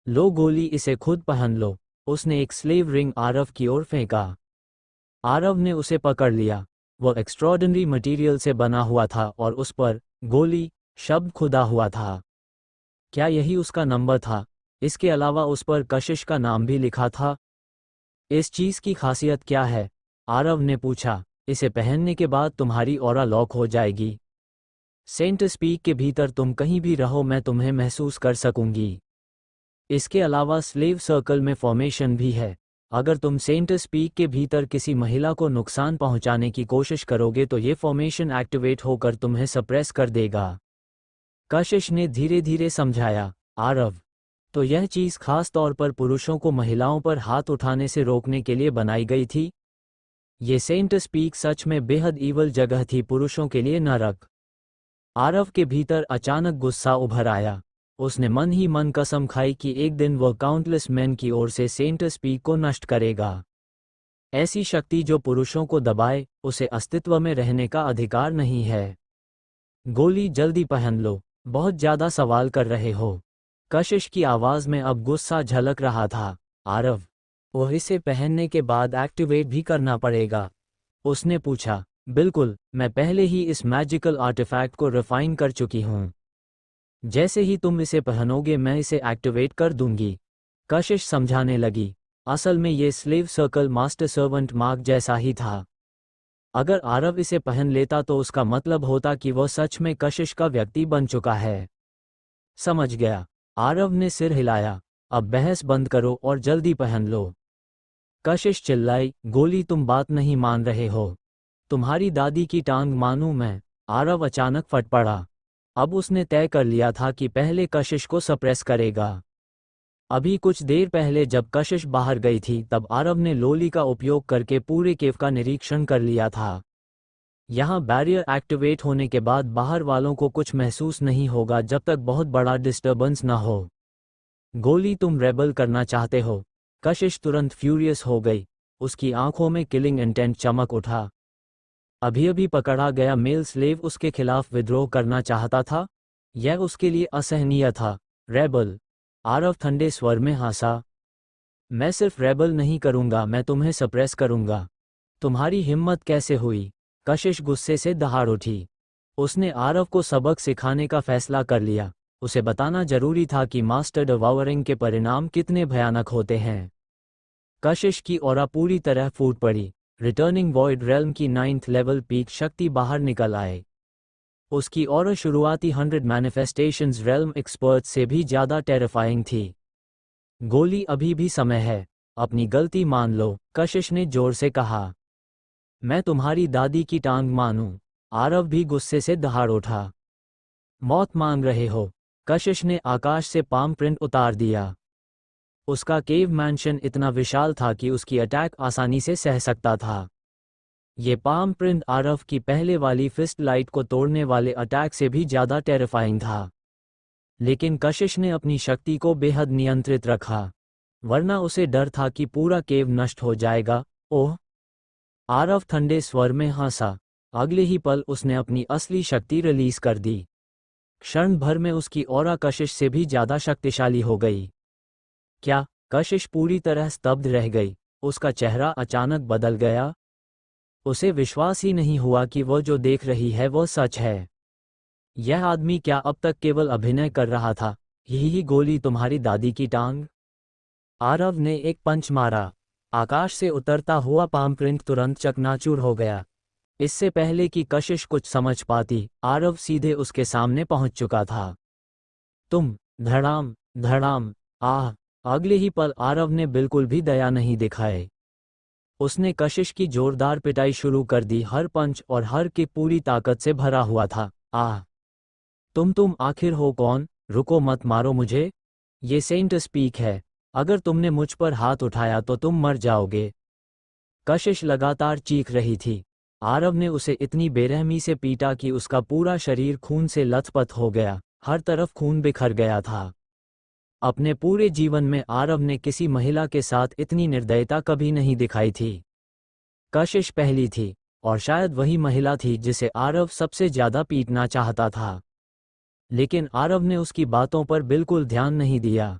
लो गोली, इसे खुद पहन लो। उसने एक स्लेव रिंग आरव की ओर फेंका। आरव ने उसे पकड़ लिया। वह एक्स्ट्रॉर्डिनरी मटेरियल से बना हुआ था और उस पर गोली शब्द खुदा हुआ था। क्या यही उसका नंबर था? इसके अलावा उस पर कशिश का नाम भी लिखा था। इस चीज की खासियत क्या है? आरव ने पूछा। इसे पहनने के बाद तुम्हारी ऑरा लॉक हो जाएगी। सेंट स्पीक के भीतर तुम कहीं भी रहो, मैं तुम्हें महसूस कर सकूंगी। इसके अलावा स्लेव सर्कल में फॉर्मेशन भी है। अगर तुम सेंट स्पीक के भीतर किसी महिला को नुकसान पहुंचाने की कोशिश करोगे तो ये फॉर्मेशन एक्टिवेट होकर तुम्हें सप्रेस कर देगा। कशिश ने धीरे धीरे समझाया। आरव, तो यह चीज खास तौर पर पुरुषों को महिलाओं पर हाथ उठाने से रोकने के लिए बनाई गई थी। ये सेंट स्पीक सच में बेहद ईवल जगह थी, पुरुषों के लिए नरक। आरव के भीतर अचानक गुस्सा उभर आया। उसने मन ही मन कसम खाई कि एक दिन वह काउंटलेस मैन की ओर से सेंट स्पीक को नष्ट करेगा। ऐसी शक्ति जो पुरुषों को दबाए, उसे अस्तित्व में रहने का अधिकार नहीं है। गोली जल्दी पहन लो, बहुत ज्यादा सवाल कर रहे हो। कशिश की आवाज में अब गुस्सा झलक रहा था। आरव, वह इसे पहनने के बाद एक्टिवेट भी करना पड़ेगा? उसने पूछा। बिल्कुल, मैं पहले ही इस मैजिकल आर्टिफैक्ट को रिफाइन कर चुकी हूँ। जैसे ही तुम इसे पहनोगे मैं इसे एक्टिवेट कर दूंगी। कशिश समझाने लगी। असल में ये slave circle master servant mark जैसा ही था। अगर आरव इसे पहन लेता तो उसका मतलब होता कि वह सच में कशिश का व्यक्ति बन चुका है। समझ गया। आरव ने सिर हिलाया। अब बहस बंद करो और जल्दी पहन लो। कशिश चिल्लाई। गोली, तुम बात नहीं मान रहे हो। तुम्हारी दादी की टांग मानूं मैं? आरव अचानक फट पड़ा। अब उसने तय कर लिया था कि पहले कशिश को सप्रेस करेगा। अभी कुछ देर पहले जब कशिश बाहर गई थी तब आरव ने लोली का उपयोग करके पूरे केव का निरीक्षण कर लिया था। यहाँ बैरियर एक्टिवेट होने के बाद बाहर वालों को कुछ महसूस नहीं होगा जब तक बहुत बड़ा डिस्टर्बेंस न हो। गोली, तुम रेबल करना चाहते हो? कशिश तुरंत फ्यूरियस हो गई। उसकी आंखों में किलिंग इंटेंट चमक उठा। अभी पकड़ा गया मेल स्लेव उसके खिलाफ विद्रोह करना चाहता था। यह उसके लिए असहनीय था। रेबल? आरव ठंडे स्वर में हंसा। मैं सिर्फ रेबल नहीं करूंगा, मैं तुम्हें सप्रेस करूंगा। तुम्हारी हिम्मत कैसे हुई? कशिश गुस्से से दहाड़ उठी। उसने आरव को सबक सिखाने का फैसला कर लिया। उसे बताना जरूरी था कि मास्टर डिवावरिंग के परिणाम कितने भयानक होते हैं। कशिश की ऑरा पूरी तरह फूट पड़ी। रिटर्निंग वॉइड रेल्म की 9th लेवल पीक शक्ति बाहर निकल आए। उसकी ऑरा शुरुआती 100 मैनिफेस्टेशंस रेल्म एक्सपर्ट से भी ज्यादा टेरिफाइंग थी। गोली, अभी भी समय है, अपनी गलती मान लो, कशिश ने जोर से कहा। मैं तुम्हारी दादी की टांग मानूं? आरव भी गुस्से से दहाड़ उठा। मौत मांग रहे हो? कशिश ने आकाश से पाम प्रिंट उतार दिया। उसका केव मैंशन इतना विशाल था कि उसकी अटैक आसानी से सह सकता था। ये पाम प्रिंट आरव की पहले वाली फिस्ट लाइट को तोड़ने वाले अटैक से भी ज्यादा टेरिफाइंग था। लेकिन कशिश ने अपनी शक्ति को बेहद नियंत्रित रखा, वरना उसे डर था कि पूरा केव नष्ट हो जाएगा। ओह! आरव ठंडे स्वर में हंसा। अगले ही पल उसने अपनी असली शक्ति रिलीज कर दी। क्षण भर में उसकी ऑरा कशिश से भी ज्यादा शक्तिशाली हो गई। क्या? कशिश पूरी तरह स्तब्ध रह गई। उसका चेहरा अचानक बदल गया। उसे विश्वास ही नहीं हुआ कि वो जो देख रही है वो सच है। यह आदमी क्या अब तक केवल अभिनय कर रहा था? यही गोली तुम्हारी दादी की टांग? आरव ने एक पंच मारा। आकाश से उतरता हुआ पाम प्रिंट तुरंत चकनाचूर हो गया। इससे पहले कि कशिश कुछ समझ पाती, आरव सीधे उसके सामने पहुंच चुका था। तुम! धड़ाम धड़ाम! आह! अगले ही पल आरव ने बिल्कुल भी दया नहीं दिखाई। उसने कशिश की जोरदार पिटाई शुरू कर दी। हर पंच और हर किक पूरी ताकत से भरा हुआ था। आह! तुम आखिर हो कौन? रुको, मत मारो मुझे। ये सेंट स्पीक है। अगर तुमने मुझ पर हाथ उठाया तो तुम मर जाओगे। कशिश लगातार चीख रही थी। आरव ने उसे इतनी बेरहमी से पीटा कि उसका पूरा शरीर खून से लथपथ हो गया। हर तरफ खून बिखर गया था। अपने पूरे जीवन में आरव ने किसी महिला के साथ इतनी निर्दयता कभी नहीं दिखाई थी। कशिश पहली थी, और शायद वही महिला थी जिसे आरव सबसे ज्यादा पीटना चाहता था। लेकिन आरव ने उसकी बातों पर बिल्कुल ध्यान नहीं दिया,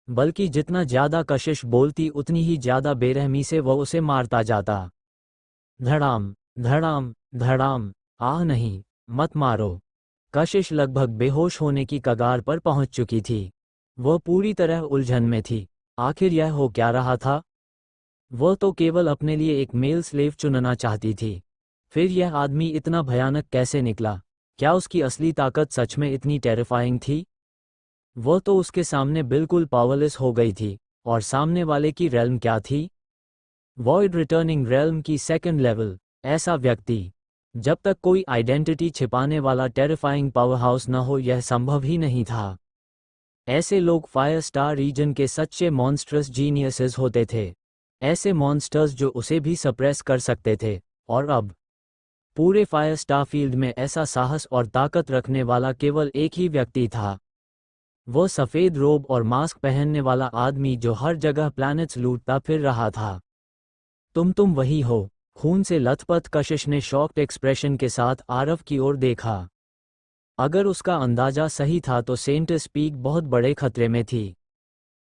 बल्कि जितना ज्यादा कशिश बोलती उतनी ही ज्यादा बेरहमी से वह उसे मारता जाता। धड़ाम धड़ाम धड़ाम! आह नहीं, मत मारो! कशिश लगभग बेहोश होने की कगार पर पहुंच चुकी थी। वह पूरी तरह उलझन में थी। आखिर यह हो क्या रहा था? वह तो केवल अपने लिए एक मेल स्लेव चुनना चाहती थी। फिर यह आदमी इतना भयानक कैसे निकला? क्या उसकी असली ताकत सच में इतनी टेरिफाइंग थी? वह तो उसके सामने बिल्कुल पावरलेस हो गई थी। और सामने वाले की रेल्म क्या थी? वॉइड रिटर्निंग रेल्म की सेकंड लेवल। ऐसा व्यक्ति, जब तक कोई आइडेंटिटी छिपाने वाला टेरिफाइंग पावरहाउस न हो, यह संभव ही नहीं था। ऐसे लोग फायर स्टार रीजन के सच्चे मॉन्स्ट्रस जीनियसेस होते थे। ऐसे मॉन्स्टर्स जो उसे भी सप्रेस कर सकते थे। और अब पूरे फायर स्टार फील्ड में ऐसा साहस और ताकत रखने वाला केवल एक ही व्यक्ति था। वो सफ़ेद रोब और मास्क पहनने वाला आदमी जो हर जगह प्लैनेट्स लूटता फिर रहा था। तुम वही हो? खून से लथपथ कशिश ने शॉक्ड एक्सप्रेशन के साथ आरव की ओर देखा। अगर उसका अंदाजा सही था तो सेंट स्पीक बहुत बड़े खतरे में थी।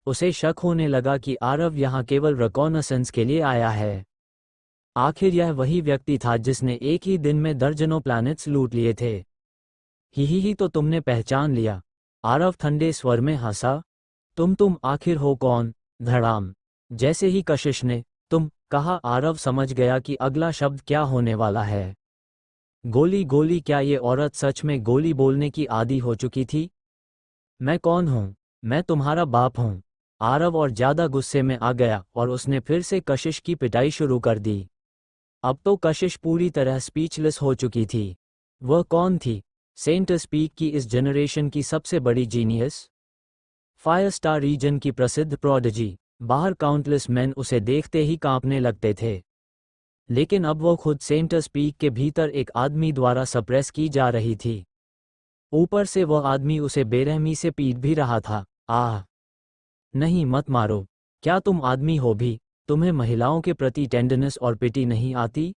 उसे शक होने लगा कि आरव यहाँ केवल रिकॉनेसेंस के लिए आया है। आखिर यह वही व्यक्ति था जिसने एक ही दिन में दर्जनों प्लैनेट्स लूट लिए थे। ही तो तुमने पहचान लिया? आरव ठंडे स्वर में हंसा। तुम आखिर हो कौन? धड़ाम! जैसे ही कशिश ने तुम कहा, आरव समझ गया कि अगला शब्द क्या होने वाला है। गोली गोली! क्या ये औरत सच में गोली बोलने की आदी हो चुकी थी? मैं कौन हूँ? मैं तुम्हारा बाप हूँ। आरव और ज्यादा गुस्से में आ गया और उसने फिर से कशिश की पिटाई शुरू कर दी। अब तो कशिश पूरी तरह स्पीचलेस हो चुकी थी। वह कौन थी? सेंट स्पीक की इस जनरेशन की सबसे बड़ी जीनियस, फायर स्टार रीजन की प्रसिद्ध प्रोडिजी। बाहर काउंटलेस मैन उसे देखते ही कांपने लगते थे। लेकिन अब वो खुद सेंट स्पीक के भीतर एक आदमी द्वारा सप्रेस की जा रही थी। ऊपर से वह आदमी उसे बेरहमी से पीट भी रहा था। आह! नहीं, मत मारो! क्या तुम आदमी हो भी? तुम्हें महिलाओं के प्रति टेंडरनेस और पिटी नहीं आती?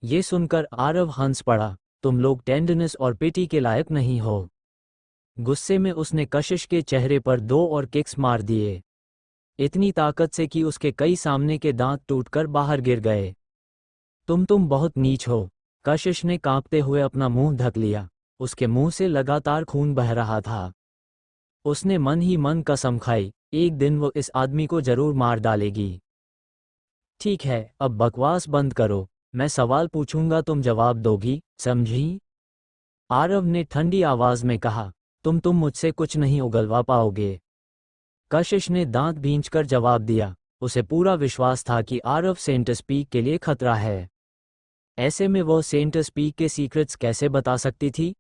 ये सुनकर आरव हंस पड़ा। तुम लोग टेंडरनेस और पिटी के लायक नहीं हो। गुस्से में उसने कशिश के चेहरे पर 2 और किक्स मार दिए, इतनी ताकत से कि उसके कई सामने के दांत टूटकर बाहर गिर गए। तुम बहुत नीच हो। कशिश ने कांपते हुए अपना मुंह ढक लिया। उसके मुंह से लगातार खून बह रहा था। उसने मन ही मन कसम खाई, एक दिन वो इस आदमी को जरूर मार डालेगी। ठीक है, अब बकवास बंद करो। मैं सवाल पूछूंगा, तुम जवाब दोगी, समझी? आरव ने ठंडी आवाज में कहा। तुम मुझसे कुछ नहीं उगलवा पाओगे। कशिश ने दांत भींचकर जवाब दिया। उसे पूरा विश्वास था कि आरव सेंट स्पीक के लिए खतरा है। ऐसे में वो सेंट स्पीक के सीक्रेट्स कैसे बता सकती थी?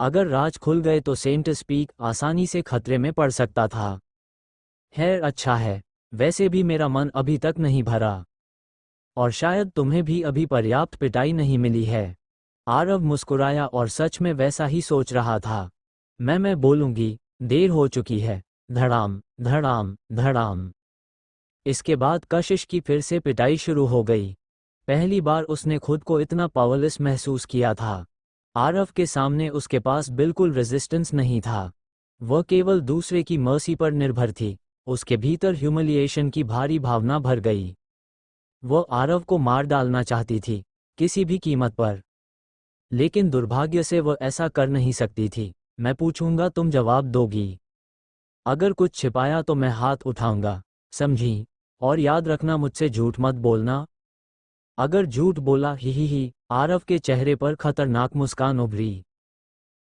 अगर राज खुल गए तो सेंट स्पीक आसानी से खतरे में पड़ सकता था। खैर, अच्छा है। वैसे भी मेरा मन अभी तक नहीं भरा, और शायद तुम्हें भी अभी पर्याप्त पिटाई नहीं मिली है। आरव मुस्कुराया और सच में वैसा ही सोच रहा था। मैं बोलूंगी, देर हो चुकी है। धड़ाम धड़ाम धड़ाम! इसके बाद कशिश की फिर से पिटाई शुरू हो गई। पहली बार उसने खुद को इतना पावरलेस महसूस किया था। आरव के सामने उसके पास बिल्कुल रेजिस्टेंस नहीं था। वह केवल दूसरे की मर्सी पर निर्भर थी। उसके भीतर ह्यूमिलिएशन की भारी भावना भर गई। वो आरव को मार डालना चाहती थी, किसी भी कीमत पर, लेकिन दुर्भाग्य से वो ऐसा कर नहीं सकती थी। मैं पूछूंगा, तुम जवाब दोगी। अगर कुछ छिपाया तो मैं हाथ उठाऊंगा, समझी? और याद रखना, मुझसे झूठ मत बोलना। अगर झूठ बोला, ही, आरव के चेहरे पर खतरनाक मुस्कान उभरी।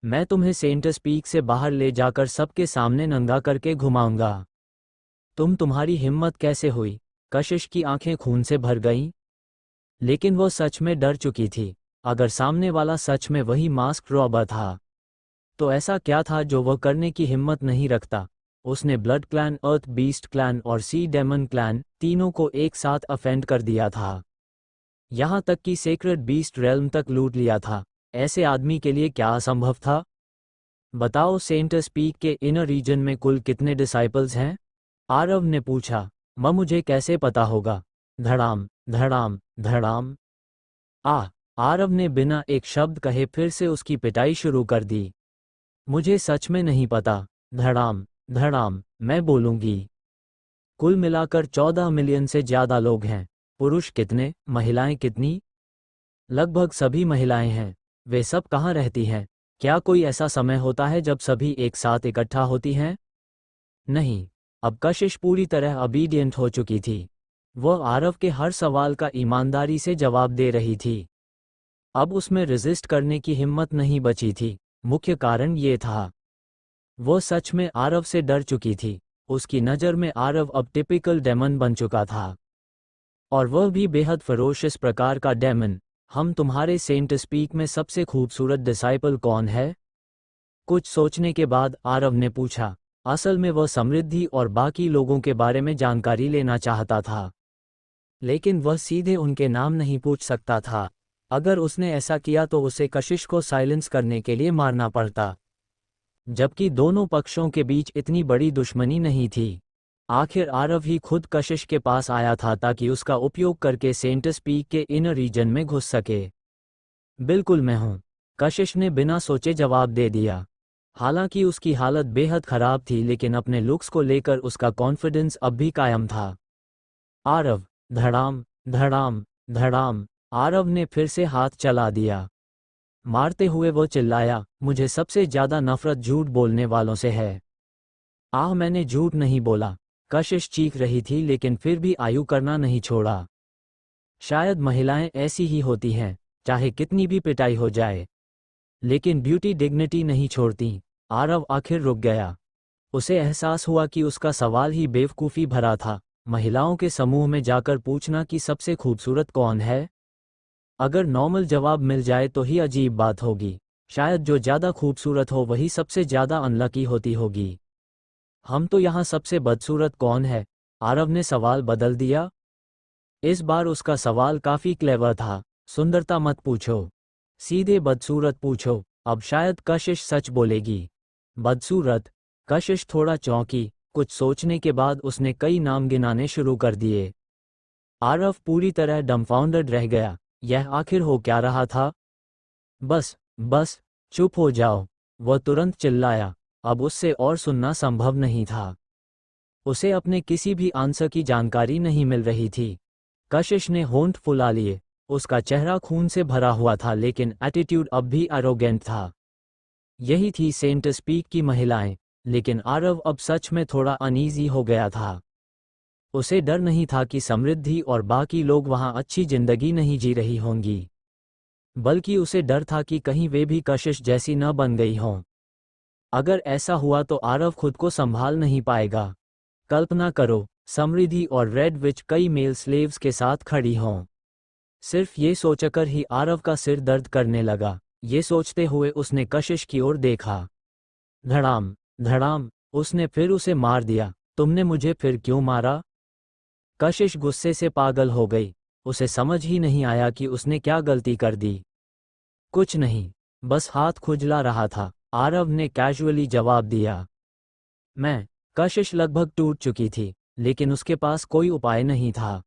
मैं तुम्हें सेंटस पीक से बाहर ले जाकर सबके सामने नंगा करके घुमाऊंगा। तुम्हारी हिम्मत कैसे हुई? कशिश की आंखें खून से भर गईं। लेकिन वो सच में डर चुकी थी। अगर सामने वाला सच में वही मास्क रॉबर था, तो ऐसा क्या था जो वह करने की हिम्मत नहीं रखता? उसने ब्लड क्लैन, अर्थ बीस्ट क्लैन और सी डेमन क्लैन तीनों को एक साथ अफेंड कर दिया था। यहाँ तक कि सेक्रेड बीस्ट रेल्म तक लूट लिया था। ऐसे आदमी के लिए क्या असंभव था? बताओ, सेंटस पीक के इनर रीजन में कुल कितने डिसाइपल्स हैं? आरव ने पूछा। मुझे कैसे पता होगा? धड़ाम धड़ाम धड़ाम। आरव ने बिना एक शब्द कहे फिर से उसकी पिटाई शुरू कर दी। मुझे सच में नहीं पता। धड़ाम धड़ाम, मैं बोलूंगी। कुल मिलाकर 14 मिलियन से ज्यादा लोग हैं। पुरुष कितने, महिलाएं कितनी? लगभग सभी महिलाएं हैं। वे सब कहाँ रहती हैं? क्या कोई ऐसा समय होता है जब सभी एक साथ इकट्ठा होती हैं? नहीं। अब कशिश पूरी तरह ओबीडिएंट हो चुकी थी। वह आरव के हर सवाल का ईमानदारी से जवाब दे रही थी। अब उसमें रेजिस्ट करने की हिम्मत नहीं बची थी। मुख्य कारण ये था, वो सच में आरव से डर चुकी थी। उसकी नज़र में आरव अब टिपिकल डेमन बन चुका था, और वह भी बेहद फरोशियस प्रकार का डेमन। हम तुम्हारे सेंट स्पीक में सबसे खूबसूरत डिसाइपल कौन है? कुछ सोचने के बाद आरव ने पूछा। असल में वह समृद्धि और बाकी लोगों के बारे में जानकारी लेना चाहता था, लेकिन वह सीधे उनके नाम नहीं पूछ सकता था। अगर उसने ऐसा किया तो उसे कशिश को साइलेंस करने के लिए मारना पड़ता, जबकि दोनों पक्षों के बीच इतनी बड़ी दुश्मनी नहीं थी। आखिर आरव ही खुद कशिश के पास आया था ताकि उसका उपयोग करके सेंटस पीक के इनर रीजन में घुस सके। बिल्कुल मैं हूं, कशिश ने बिना सोचे जवाब दे दिया। हालांकि उसकी हालत बेहद खराब थी, लेकिन अपने लुक्स को लेकर उसका कॉन्फिडेंस अब भी कायम था। आरव। धड़ाम धड़ाम धड़ाम। आरव ने फिर से हाथ चला दिया। मारते हुए वो चिल्लाया, मुझे सबसे ज्यादा नफरत झूठ बोलने वालों से है। मैंने झूठ नहीं बोला। कशिश चीख रही थी, लेकिन फिर भी आयु करना नहीं छोड़ा। शायद महिलाएं ऐसी ही होती हैं, चाहे कितनी भी पिटाई हो जाए, लेकिन ब्यूटी डिग्निटी नहीं छोड़ती। आरव आखिर रुक गया। उसे एहसास हुआ कि उसका सवाल ही बेवकूफ़ी भरा था। महिलाओं के समूह में जाकर पूछना कि सबसे खूबसूरत कौन है? अगर नॉर्मल जवाब मिल जाए तो ही अजीब बात होगी। शायद जो ज़्यादा खूबसूरत हो वही सबसे ज़्यादा अनलकी होती होगी। हम तो यहाँ सबसे बदसूरत कौन है? आरव ने सवाल बदल दिया। इस बार उसका सवाल काफ़ी क्लेवर था। सुंदरता मत पूछो, सीधे बदसूरत पूछो। अब शायद कशिश सच बोलेगी। बदसूरत? कशिश थोड़ा चौंकी। कुछ सोचने के बाद उसने कई नाम गिनाने शुरू कर दिए। आरव पूरी तरह डम्फाउंडेड रह गया। यह आखिर हो क्या रहा था? बस चुप हो जाओ, वह तुरंत चिल्लाया। अब उससे और सुनना संभव नहीं था। उसे अपने किसी भी आंसर की जानकारी नहीं मिल रही थी। कशिश ने होंठ फुला लिए। उसका चेहरा खून से भरा हुआ था, लेकिन एटीट्यूड अब भी एरोगेंट था। यही थी सेंट स्पीक की महिलाएं। लेकिन आरव अब सच में थोड़ा अनईजी हो गया था। उसे डर नहीं था कि समृद्धि और बाकी लोग वहां अच्छी जिंदगी नहीं जी रही होंगी, बल्कि उसे डर था कि कहीं वे भी कशिश जैसी न बन गई हों। अगर ऐसा हुआ तो आरव खुद को संभाल नहीं पाएगा। कल्पना करो, समृद्धि और रेड विच कई मेल स्लेव्स के साथ खड़ी हों। सिर्फ ये सोचकर ही आरव का सिर दर्द करने लगा। ये सोचते हुए उसने कशिश की ओर देखा। धड़ाम धड़ाम। उसने फिर उसे मार दिया। तुमने मुझे फिर क्यों मारा? कशिश गुस्से से पागल हो गई। उसे समझ ही नहीं आया कि उसने क्या गलती कर दी। कुछ नहीं, बस हाथ खुजला रहा था, आरव ने कैजुअली जवाब दिया। कशिश लगभग टूट चुकी थी, लेकिन उसके पास कोई उपाय नहीं था।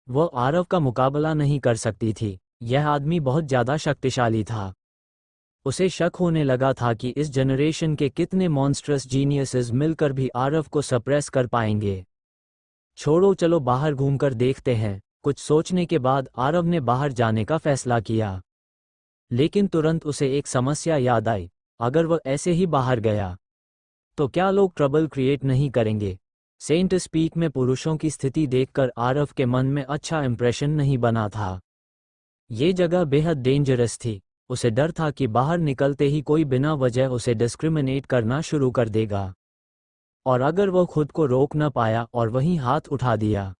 वह आरव का मुकाबला नहीं कर सकती थी। यह आदमी बहुत ज्यादा शक्तिशाली था। उसे शक होने लगा था कि इस जनरेशन के कितने मॉन्स्ट्रस जीनियसेस मिलकर भी आरव को सप्रेस कर पाएंगे। छोड़ो, चलो बाहर घूमकर देखते हैं। कुछ सोचने के बाद आरव ने बाहर जाने का फैसला किया, लेकिन तुरंत उसे एक समस्या याद आई। अगर वह ऐसे ही बाहर गया तो क्या लोग ट्रबल क्रिएट नहीं करेंगे? सेंट स्पीक में पुरुषों की स्थिति देखकर आरव के मन में अच्छा इंप्रेशन नहीं बना था। ये जगह बेहद डेंजरस थी। उसे डर था कि बाहर निकलते ही कोई बिना वजह उसे डिस्क्रिमिनेट करना शुरू कर देगा, और अगर वह खुद को रोक न पाया और वहीं हाथ उठा दिया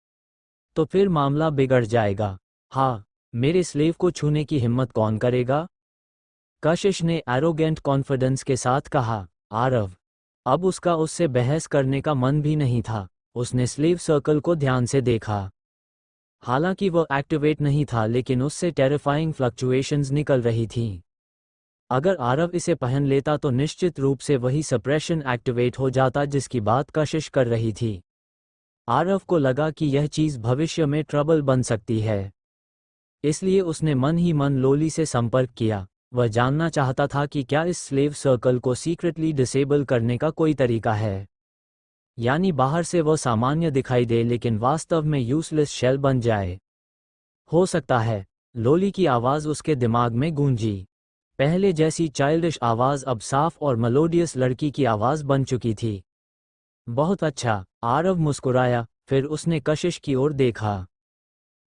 तो फिर मामला बिगड़ जाएगा। हाँ, मेरे स्लेव को छूने की हिम्मत कौन करेगा? कशिश ने एरोगेंट कॉन्फिडेंस के साथ कहा। आरव, अब उसका उससे बहस करने का मन भी नहीं था। उसने स्लेव सर्कल को ध्यान से देखा। हालांकि वह एक्टिवेट नहीं था, लेकिन उससे टेरिफाइंग फ्लक्चुएशंस निकल रही थीं। अगर आरव इसे पहन लेता तो निश्चित रूप से वही सप्रेशन एक्टिवेट हो जाता जिसकी बात कशिश कर रही थी। आरव को लगा कि यह चीज़ भविष्य में ट्रबल बन सकती है, इसलिए उसने मन ही मन लोली से संपर्क किया। वह जानना चाहता था कि क्या इस स्लेव सर्कल को सीक्रेटली डिसेबल करने का कोई तरीका है, यानी बाहर से वह सामान्य दिखाई दे लेकिन वास्तव में यूजलेस शेल बन जाए। हो सकता है। लोली की आवाज़ उसके दिमाग में गूंजी। पहले जैसी चाइल्डिश आवाज़ अब साफ और मेलोडियस लड़की की आवाज़ बन चुकी थी। बहुत अच्छा, आरव मुस्कुराया, फिर उसने कशिश की ओर देखा।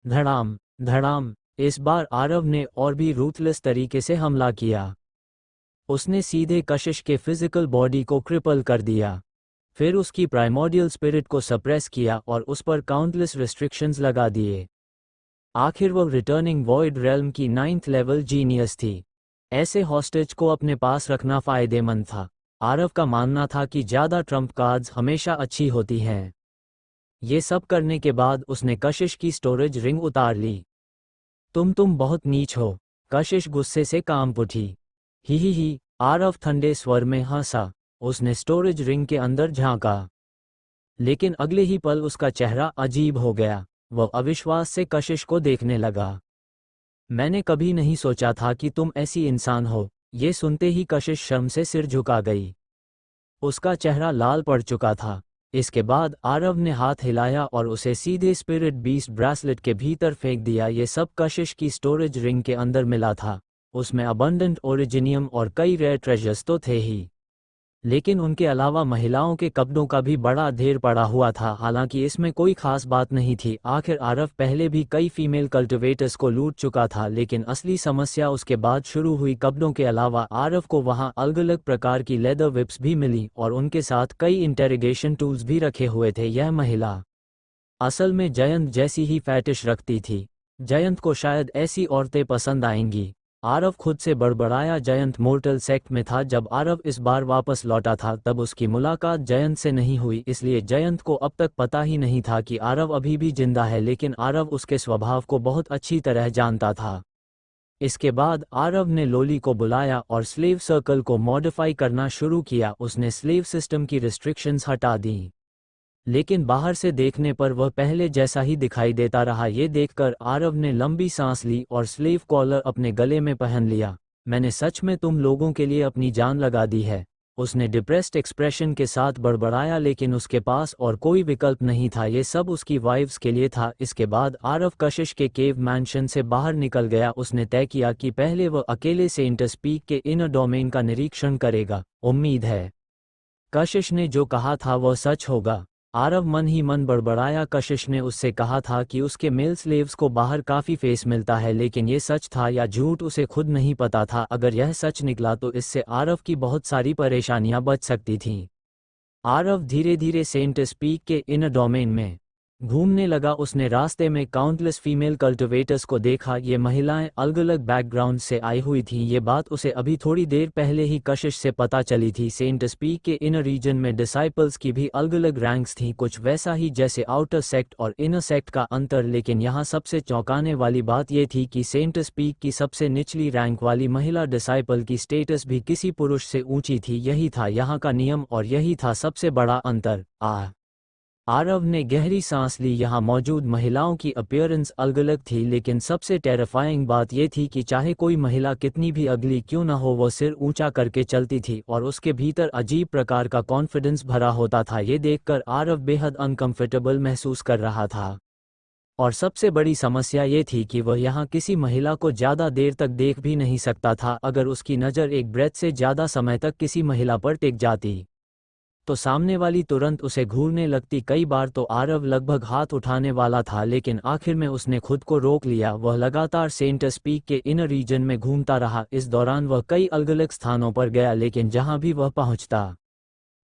धड़ाम धड़ाम, इस बार आरव ने और भी रूथलेस तरीके से हमला किया। उसने सीधे कशिश के फिजिकल बॉडी को क्रिपल कर दिया, फिर उसकी प्राइमोर्डियल स्पिरिट को सप्रेस किया और उस पर काउंटलेस रिस्ट्रिक्शंस लगा दिए। आखिर वह रिटर्निंग वॉइड रेल्म की 9th लेवल जीनियस थी। ऐसे हॉस्टेज को अपने पास रखना फ़ायदेमंद था। आरव का मानना था कि ज़्यादा ट्रम्प कार्ड्स हमेशा अच्छी होती हैं। ये सब करने के बाद उसने कशिश की स्टोरेज रिंग उतार ली। तुम बहुत नीच हो, कशिश गुस्से से कांप उठी। ही, आरव ठंडे स्वर में हंसा। उसने स्टोरेज रिंग के अंदर झांका, लेकिन अगले ही पल उसका चेहरा अजीब हो गया। वह अविश्वास से कशिश को देखने लगा। मैंने कभी नहीं सोचा था कि तुम ऐसी इंसान हो। ये सुनते ही कशिश शर्म से सिर झुका गई। उसका चेहरा लाल पड़ चुका था। इसके बाद आरव ने हाथ हिलाया और उसे सीधे स्पिरिट बीस्ट ब्रेसलेट के भीतर फेंक दिया। ये सब कशिश की स्टोरेज रिंग के अंदर मिला था। उसमें अबंडेंट ओरिजिनियम और कई रेयर ट्रेजर्स तो थे ही, लेकिन उनके अलावा महिलाओं के कपड़ों का भी बड़ा ढेर पड़ा हुआ था। हालांकि इसमें कोई खास बात नहीं थी। आखिर आरव पहले भी कई फीमेल कल्टिवेटर्स को लूट चुका था, लेकिन असली समस्या उसके बाद शुरू हुई। कपड़ों के अलावा आरव को वहां अलग अलग प्रकार की लेदर विप्स भी मिली और उनके साथ कई इंटेरोगेशन टूल्स भी रखे हुए थे। यह महिला असल में जयंत जैसी ही फैटिश रखती थी। जयंत को शायद ऐसी औरतें पसंद आएंगी। आरव खुद से बड़बड़ाया। जयंत मोर्टल सेक्ट में था। जब आरव इस बार वापस लौटा था तब उसकी मुलाकात जयंत से नहीं हुई, इसलिए जयंत को अब तक पता ही नहीं था कि आरव अभी भी जिंदा है, लेकिन आरव उसके स्वभाव को बहुत अच्छी तरह जानता था। इसके बाद आरव ने लोली को बुलाया और स्लेव सर्कल को मॉडिफाई करना शुरू किया। उसने स्लेव सिस्टम की रिस्ट्रिक्शंस हटा दी, लेकिन बाहर से देखने पर वह पहले जैसा ही दिखाई देता रहा। ये देखकर आरव ने लंबी सांस ली और स्लेव कॉलर अपने गले में पहन लिया। मैंने सच में तुम लोगों के लिए अपनी जान लगा दी है, उसने डिप्रेस्ड एक्सप्रेशन के साथ बड़बड़ाया, लेकिन उसके पास और कोई विकल्प नहीं था। ये सब उसकी वाइफ्स के लिए था। इसके बाद आरव कशिश के केव मैंशन से बाहर निकल गया। उसने तय किया कि पहले वह अकेले सेंट स्पीक के इनर डोमेन का निरीक्षण करेगा। उम्मीद है कशिश ने जो कहा था वह सच होगा। आरव मन ही मन बड़बड़ाया। कशिश ने उससे कहा था कि उसके मेल स्लेव्स को बाहर काफ़ी फेस मिलता है, लेकिन ये सच था या झूठ उसे खुद नहीं पता था। अगर यह सच निकला तो इससे आरव की बहुत सारी परेशानियां बच सकती थीं। आरव धीरे धीरे सेंट स्पीक के इनर डोमेन में घूमने लगा। उसने रास्ते में काउंटलेस फीमेल कल्टिवेटर्स को देखा। ये महिलाएं अलग अलग बैकग्राउंड से आई हुई थीं। ये बात उसे अभी थोड़ी देर पहले ही कशिश से पता चली थी। सेंट स्पीक के इनर रीजन में डिसाइपल्स की भी अलग अलग रैंक्स थीं, कुछ वैसा ही जैसे आउटर सेक्ट और इनर सेक्ट का अंतर। लेकिन यहाँ सबसे चौंकाने वाली बात यह थी कि सेंट स्पीक की सबसे निचली रैंक वाली महिला डिसाइपल की स्टेटस भी किसी पुरुष से ऊंची थी। यही था यहाँ का नियम और यही था सबसे बड़ा अंतर। आरव ने गहरी सांस ली। यहाँ मौजूद महिलाओं की अपीयरेंस अलग अलग थी, लेकिन सबसे टेरिफाइंग बात यह थी कि चाहे कोई महिला कितनी भी अगली क्यों न हो, वो सिर ऊंचा करके चलती थी और उसके भीतर अजीब प्रकार का कॉन्फिडेंस भरा होता था। ये देखकर आरव बेहद अनकंफर्टेबल महसूस कर रहा था। और सबसे बड़ी समस्या ये थी कि वह यहाँ किसी महिला को ज़्यादा देर तक देख भी नहीं सकता था। अगर उसकी नज़र एक ब्रेथ से ज़्यादा समय तक किसी महिला पर टिक जाती तो सामने वाली तुरंत उसे घूरने लगती। कई बार तो आरव लगभग हाथ उठाने वाला था, लेकिन आखिर में उसने खुद को रोक लिया। वह लगातार सेंट पीक के इनर रीजन में घूमता रहा। इस दौरान वह कई अलग अलग स्थानों पर गया, लेकिन जहां भी वह पहुंचता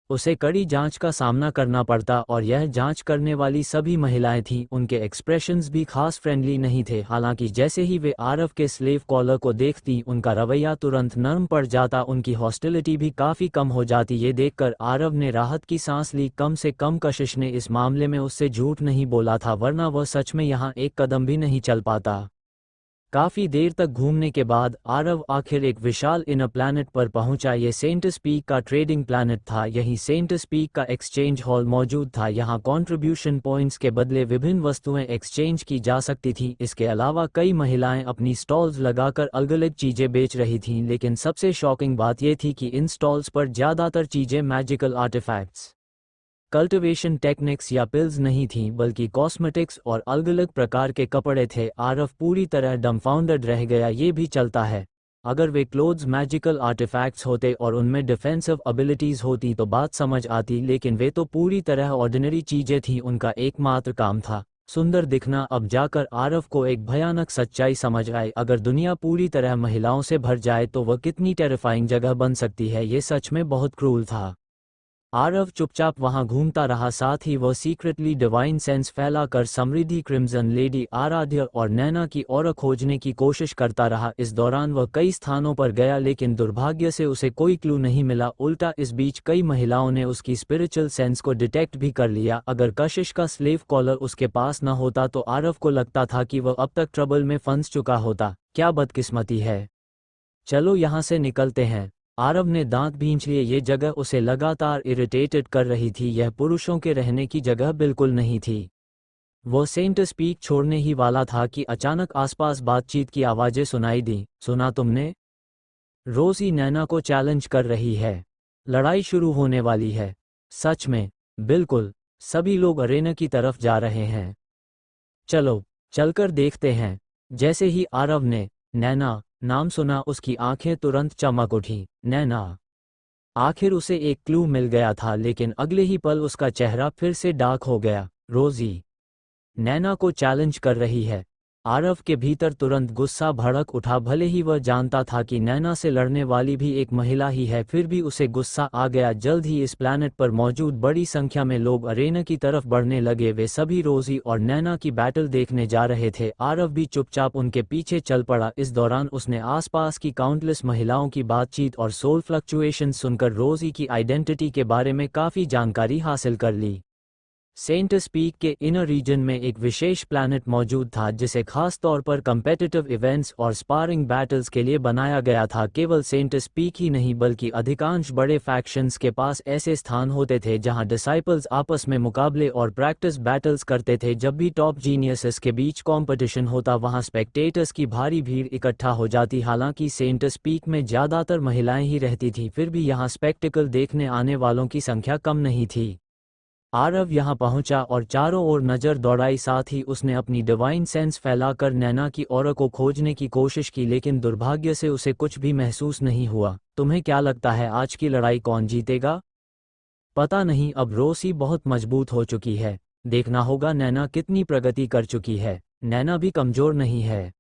उसे कड़ी जांच का सामना करना पड़ता, और यह जांच करने वाली सभी महिलाएं थीं। उनके एक्सप्रेशंस भी खास फ्रेंडली नहीं थे। हालांकि जैसे ही वे आरव के स्लेव कॉलर को देखती, उनका रवैया तुरंत नरम पड़ जाता, उनकी हॉस्टिलिटी भी काफ़ी कम हो जाती। ये देखकर आरव ने राहत की सांस ली। कम से कम कशिश ने इस मामले में उससे झूठ नहीं बोला था, वरना वह सच में यहाँ एक कदम भी नहीं चल पाता। काफी देर तक घूमने के बाद आरव आखिर एक विशाल इनर प्लैनेट पर पहुंचा। ये सेंट पीक का ट्रेडिंग प्लैनेट था। यहीं सेंट पीक का एक्सचेंज हॉल मौजूद था। यहाँ कंट्रीब्यूशन पॉइंट्स के बदले विभिन्न वस्तुएं एक्सचेंज की जा सकती थीं। इसके अलावा कई महिलाएं अपनी स्टॉल्स लगाकर अलग अलग चीजें बेच रही थीं, लेकिन सबसे शॉकिंग बात यह थी कि इन स्टॉल्स पर ज्यादातर चीजें मैजिकल आर्टिफैक्ट्स, कल्टिवेशन टेक्निक्स या पिल्स नहीं थीं, बल्कि कॉस्मेटिक्स और अलग अलग प्रकार के कपड़े थे। आरव पूरी तरह डम्फाउंडेड रह गया। ये भी चलता है, अगर वे क्लोथ्स मैजिकल आर्टिफैक्ट्स होते और उनमें डिफेंसिव एबिलिटीज होती तो बात समझ आती, लेकिन वे तो पूरी तरह ऑर्डिनरी चीजें थीं। उनका एकमात्र काम था सुंदर दिखना। अब जाकर आरव को एक भयानक सच्चाई समझ आई। अगर दुनिया पूरी तरह महिलाओं से भर जाए तो वह कितनी टेरिफाइंग जगह बन सकती है। ये सच में बहुत क्रूल था। आरव चुपचाप वहां घूमता रहा, साथ ही वह सीक्रेटली डिवाइन सेंस फैलाकर समृद्धि, क्रिम्सन लेडी, आराध्य और नैना की और खोजने की कोशिश करता रहा। इस दौरान वह कई स्थानों पर गया, लेकिन दुर्भाग्य से उसे कोई क्लू नहीं मिला। उल्टा इस बीच कई महिलाओं ने उसकी स्पिरिचुअल सेंस को डिटेक्ट भी कर लिया। अगर कशिश का स्लेव कॉलर उसके पास न होता तो आरव को लगता था कि वह अब तक ट्रबल में फंस चुका होता। क्या बदकिस्मती है। चलो यहाँ से निकलते हैं। आरव ने दांत भींच लिए। ये जगह उसे लगातार इरिटेटेड कर रही थी। यह पुरुषों के रहने की जगह बिल्कुल नहीं थी। वो सेंट पीक छोड़ने ही वाला था कि अचानक आसपास बातचीत की आवाजें सुनाई दी। सुना तुमने? रोजी नैना को चैलेंज कर रही है। लड़ाई शुरू होने वाली है। सच में? बिल्कुल। सभी लोग अरेना की तरफ जा रहे हैं। चलो चलकर देखते हैं। जैसे ही आरव ने नैना नाम सुना, उसकी आंखें तुरंत चमक उठी। नैना! आखिर उसे एक क्लू मिल गया था, लेकिन अगले ही पल उसका चेहरा फिर से डार्क हो गया। रोजी नैना को चैलेंज कर रही है। आरव के भीतर तुरंत गुस्सा भड़क उठा। भले ही वह जानता था कि नैना से लड़ने वाली भी एक महिला ही है, फिर भी उसे गुस्सा आ गया। जल्द ही इस प्लैनेट पर मौजूद बड़ी संख्या में लोग अरेना की तरफ बढ़ने लगे। वे सभी रोजी और नैना की बैटल देखने जा रहे थे। आरव भी चुपचाप उनके पीछे चल पड़ा। इस दौरान उसने आसपास की काउंटलेस महिलाओं की बातचीत और सोल फ्लक्चुएशन सुनकर रोजी की आइडेंटिटी के बारे में काफ़ी जानकारी हासिल कर ली। सेंट पीक के इनर रीजन में एक विशेष प्लैनेट मौजूद था, जिसे खास तौर पर कम्पेटिटिव इवेंट्स और स्पारिंग बैटल्स के लिए बनाया गया था। केवल सेंट पीक ही नहीं, बल्कि अधिकांश बड़े फैक्शंस के पास ऐसे स्थान होते थे जहां डिसाइपल्स आपस में मुकाबले और प्रैक्टिस बैटल्स करते थे। जब भी टॉप जीनियसेस के बीच कंपटीशन होता, वहां स्पेक्टेटर्स की भारी भीड़ इकट्ठा हो जाती। हालांकि सेंट पीक में ज़्यादातर महिलाएं ही रहती थीं, फिर भी यहाँ स्पेक्टिकल देखने आने वालों की संख्या कम नहीं थी। आरव यहाँ पहुंचा और चारों ओर नज़र दौड़ाई। साथ ही उसने अपनी डिवाइन सेंस फैलाकर नैना की ऑरा को खोजने की कोशिश की, लेकिन दुर्भाग्य से उसे कुछ भी महसूस नहीं हुआ। तुम्हें क्या लगता है आज की लड़ाई कौन जीतेगा? पता नहीं। अब रोसी बहुत मजबूत हो चुकी है। देखना होगा नैना कितनी प्रगति कर चुकी है। नैना भी कमज़ोर नहीं है।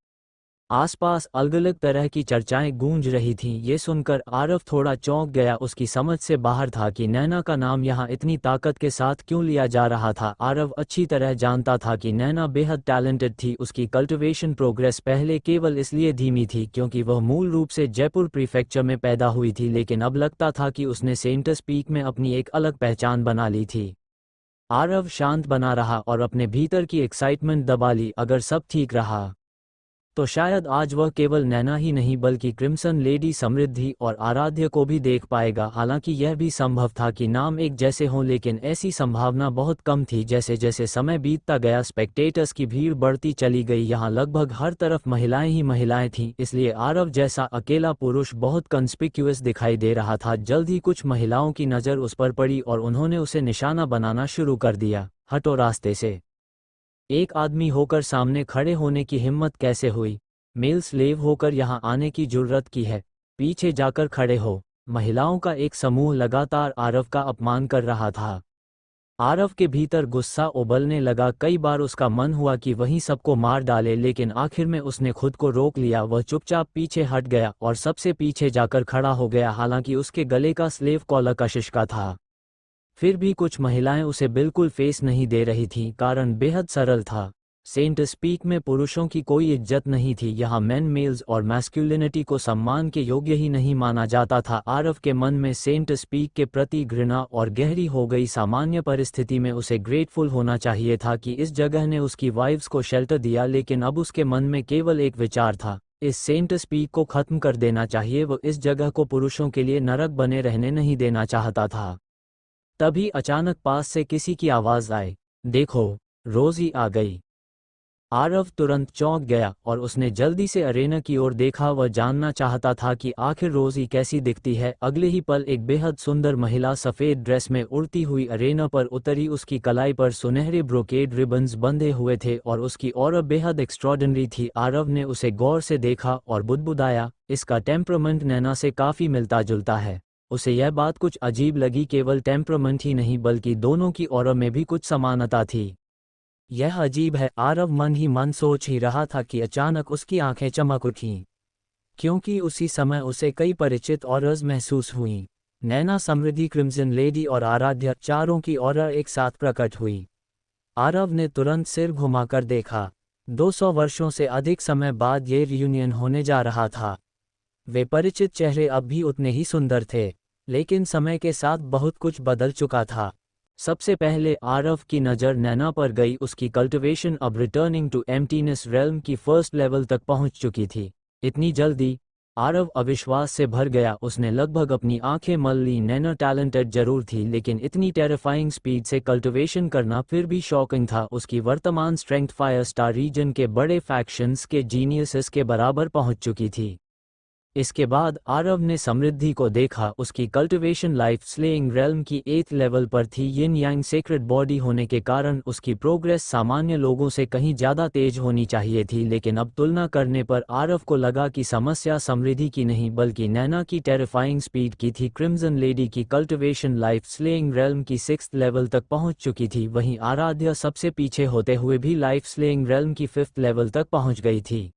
आसपास अलग अलग तरह की चर्चाएं गूंज रही थीं। ये सुनकर आरव थोड़ा चौंक गया। उसकी समझ से बाहर था कि नैना का नाम यहाँ इतनी ताकत के साथ क्यों लिया जा रहा था। आरव अच्छी तरह जानता था कि नैना बेहद टैलेंटेड थी। उसकी कल्टिवेशन प्रोग्रेस पहले केवल इसलिए धीमी थी क्योंकि वह मूल रूप से जयपुर प्रीफेक्चर में पैदा हुई थी, लेकिन अब लगता था कि उसने सेंट पीक में अपनी एक अलग पहचान बना ली थी। आरव शांत बना रहा और अपने भीतर की एक्साइटमेंट दबा ली। अगर सब ठीक रहा तो शायद आज वह केवल नैना ही नहीं बल्कि क्रिम्सन लेडी समृद्धि और आराध्य को भी देख पाएगा। हालांकि यह भी संभव था कि नाम एक जैसे हों, लेकिन ऐसी संभावना बहुत कम थी। जैसे जैसे समय बीतता गया स्पेक्टेटर्स की भीड़ बढ़ती चली गई। यहाँ लगभग हर तरफ महिलाएं ही महिलाएं थीं, इसलिए आरव जैसा अकेला पुरुष बहुत कंस्पिक्यूअस दिखाई दे रहा था। जल्द ही कुछ महिलाओं की नज़र उस पर पड़ी और उन्होंने उसे निशाना बनाना शुरू कर दिया। हटो रास्ते से। एक आदमी होकर सामने खड़े होने की हिम्मत कैसे हुई? मेल स्लेव होकर यहाँ आने की जुर्रत की है? पीछे जाकर खड़े हो। महिलाओं का एक समूह लगातार आरव का अपमान कर रहा था। आरव के भीतर गुस्सा उबलने लगा। कई बार उसका मन हुआ कि वहीं सबको मार डाले, लेकिन आखिर में उसने खुद को रोक लिया। वह चुपचाप पीछे हट गया और सबसे पीछे जाकर खड़ा हो गया। हालांकि उसके गले का स्लेव कॉलर कशिश का था, फिर भी कुछ महिलाएं उसे बिल्कुल फेस नहीं दे रही थीं। कारण बेहद सरल था। सेंट स्पीक में पुरुषों की कोई इज्जत नहीं थी। यहाँ मेन मेल्स और मैस्कुलिनिटी को सम्मान के योग्य ही नहीं माना जाता था। आरव के मन में सेंट स्पीक के प्रति घृणा और गहरी हो गई। सामान्य परिस्थिति में उसे ग्रेटफुल होना चाहिए था कि इस जगह ने उसकी वाइफ्स को शेल्टर दिया, लेकिन अब उसके मन में केवल एक विचार था, इस सेंट स्पीक को खत्म कर देना चाहिए। वो इस जगह को पुरुषों के लिए नरक बने रहने नहीं देना चाहता था। तभी अचानक पास से किसी की आवाज आई, देखो, रोजी आ गई। आरव तुरंत चौंक गया और उसने जल्दी से अरेना की ओर देखा। वह जानना चाहता था कि आखिर रोजी कैसी दिखती है। अगले ही पल एक बेहद सुंदर महिला सफ़ेद ड्रेस में उड़ती हुई अरेना पर उतरी। उसकी कलाई पर सुनहरे ब्रोकेड रिबन्स बंधे हुए थे और उसकी ऑरा बेहद एक्स्ट्रॉर्डिनरी थी। आरव ने उसे गौर से देखा और बुदबुदाया, इसका टेम्परामेंट नैना से काफ़ी मिलता जुलता है। उसे यह बात कुछ अजीब लगी। केवल टेम्परामेंट ही नहीं बल्कि दोनों की ऑरा में भी कुछ समानता थी। यह अजीब है, आरव मन ही मन सोच ही रहा था कि अचानक उसकी आंखें चमक उठीं, क्योंकि उसी समय उसे कई परिचित ऑराज महसूस हुईं। नैना, समृद्धि, क्रिम्सन लेडी और आराध्या, चारों की ऑरा एक साथ प्रकट हुई। आरव ने तुरंत सिर घुमाकर देखा। 200 वर्षों से अधिक समय बाद ये रियूनियन होने जा रहा था। वे परिचित चेहरे अब भी उतने ही सुंदर थे, लेकिन समय के साथ बहुत कुछ बदल चुका था। सबसे पहले आरव की नज़र नैना पर गई। उसकी कल्टिवेशन अब रिटर्निंग टू एम्प्टीनेस रेल्म की फर्स्ट लेवल तक पहुंच चुकी थी। इतनी जल्दी? आरव अविश्वास से भर गया। उसने लगभग अपनी आंखें मल ली। नैना टैलेंटेड जरूर थी, लेकिन इतनी टेरिफाइंग स्पीड से कल्टिवेशन करना फिर भी शॉकिंग था। उसकी वर्तमान स्ट्रेंथ फायर स्टार रीजन के बड़े फैक्शंस के जीनियसेस के बराबर पहुंच चुकी थी। इसके बाद आरव ने समृद्धि को देखा। उसकी कल्टिवेशन लाइफ स्लेइंग रेल्म की 8th लेवल पर थी। यिन यांग सेक्रेड बॉडी होने के कारण उसकी प्रोग्रेस सामान्य लोगों से कहीं ज़्यादा तेज होनी चाहिए थी, लेकिन अब तुलना करने पर आरव को लगा कि समस्या समृद्धि की नहीं बल्कि नैना की टेरिफाइंग स्पीड की थी। क्रिम्सन लेडी की कल्टिवेशन लाइफ स्लेइंग रेल्म की 6th लेवल तक पहुंच चुकी थी। वहीं आराध्या सबसे पीछे होते हुए भी लाइफ स्लेइंग रेल्म की 5th लेवल तक पहुंच गई थी।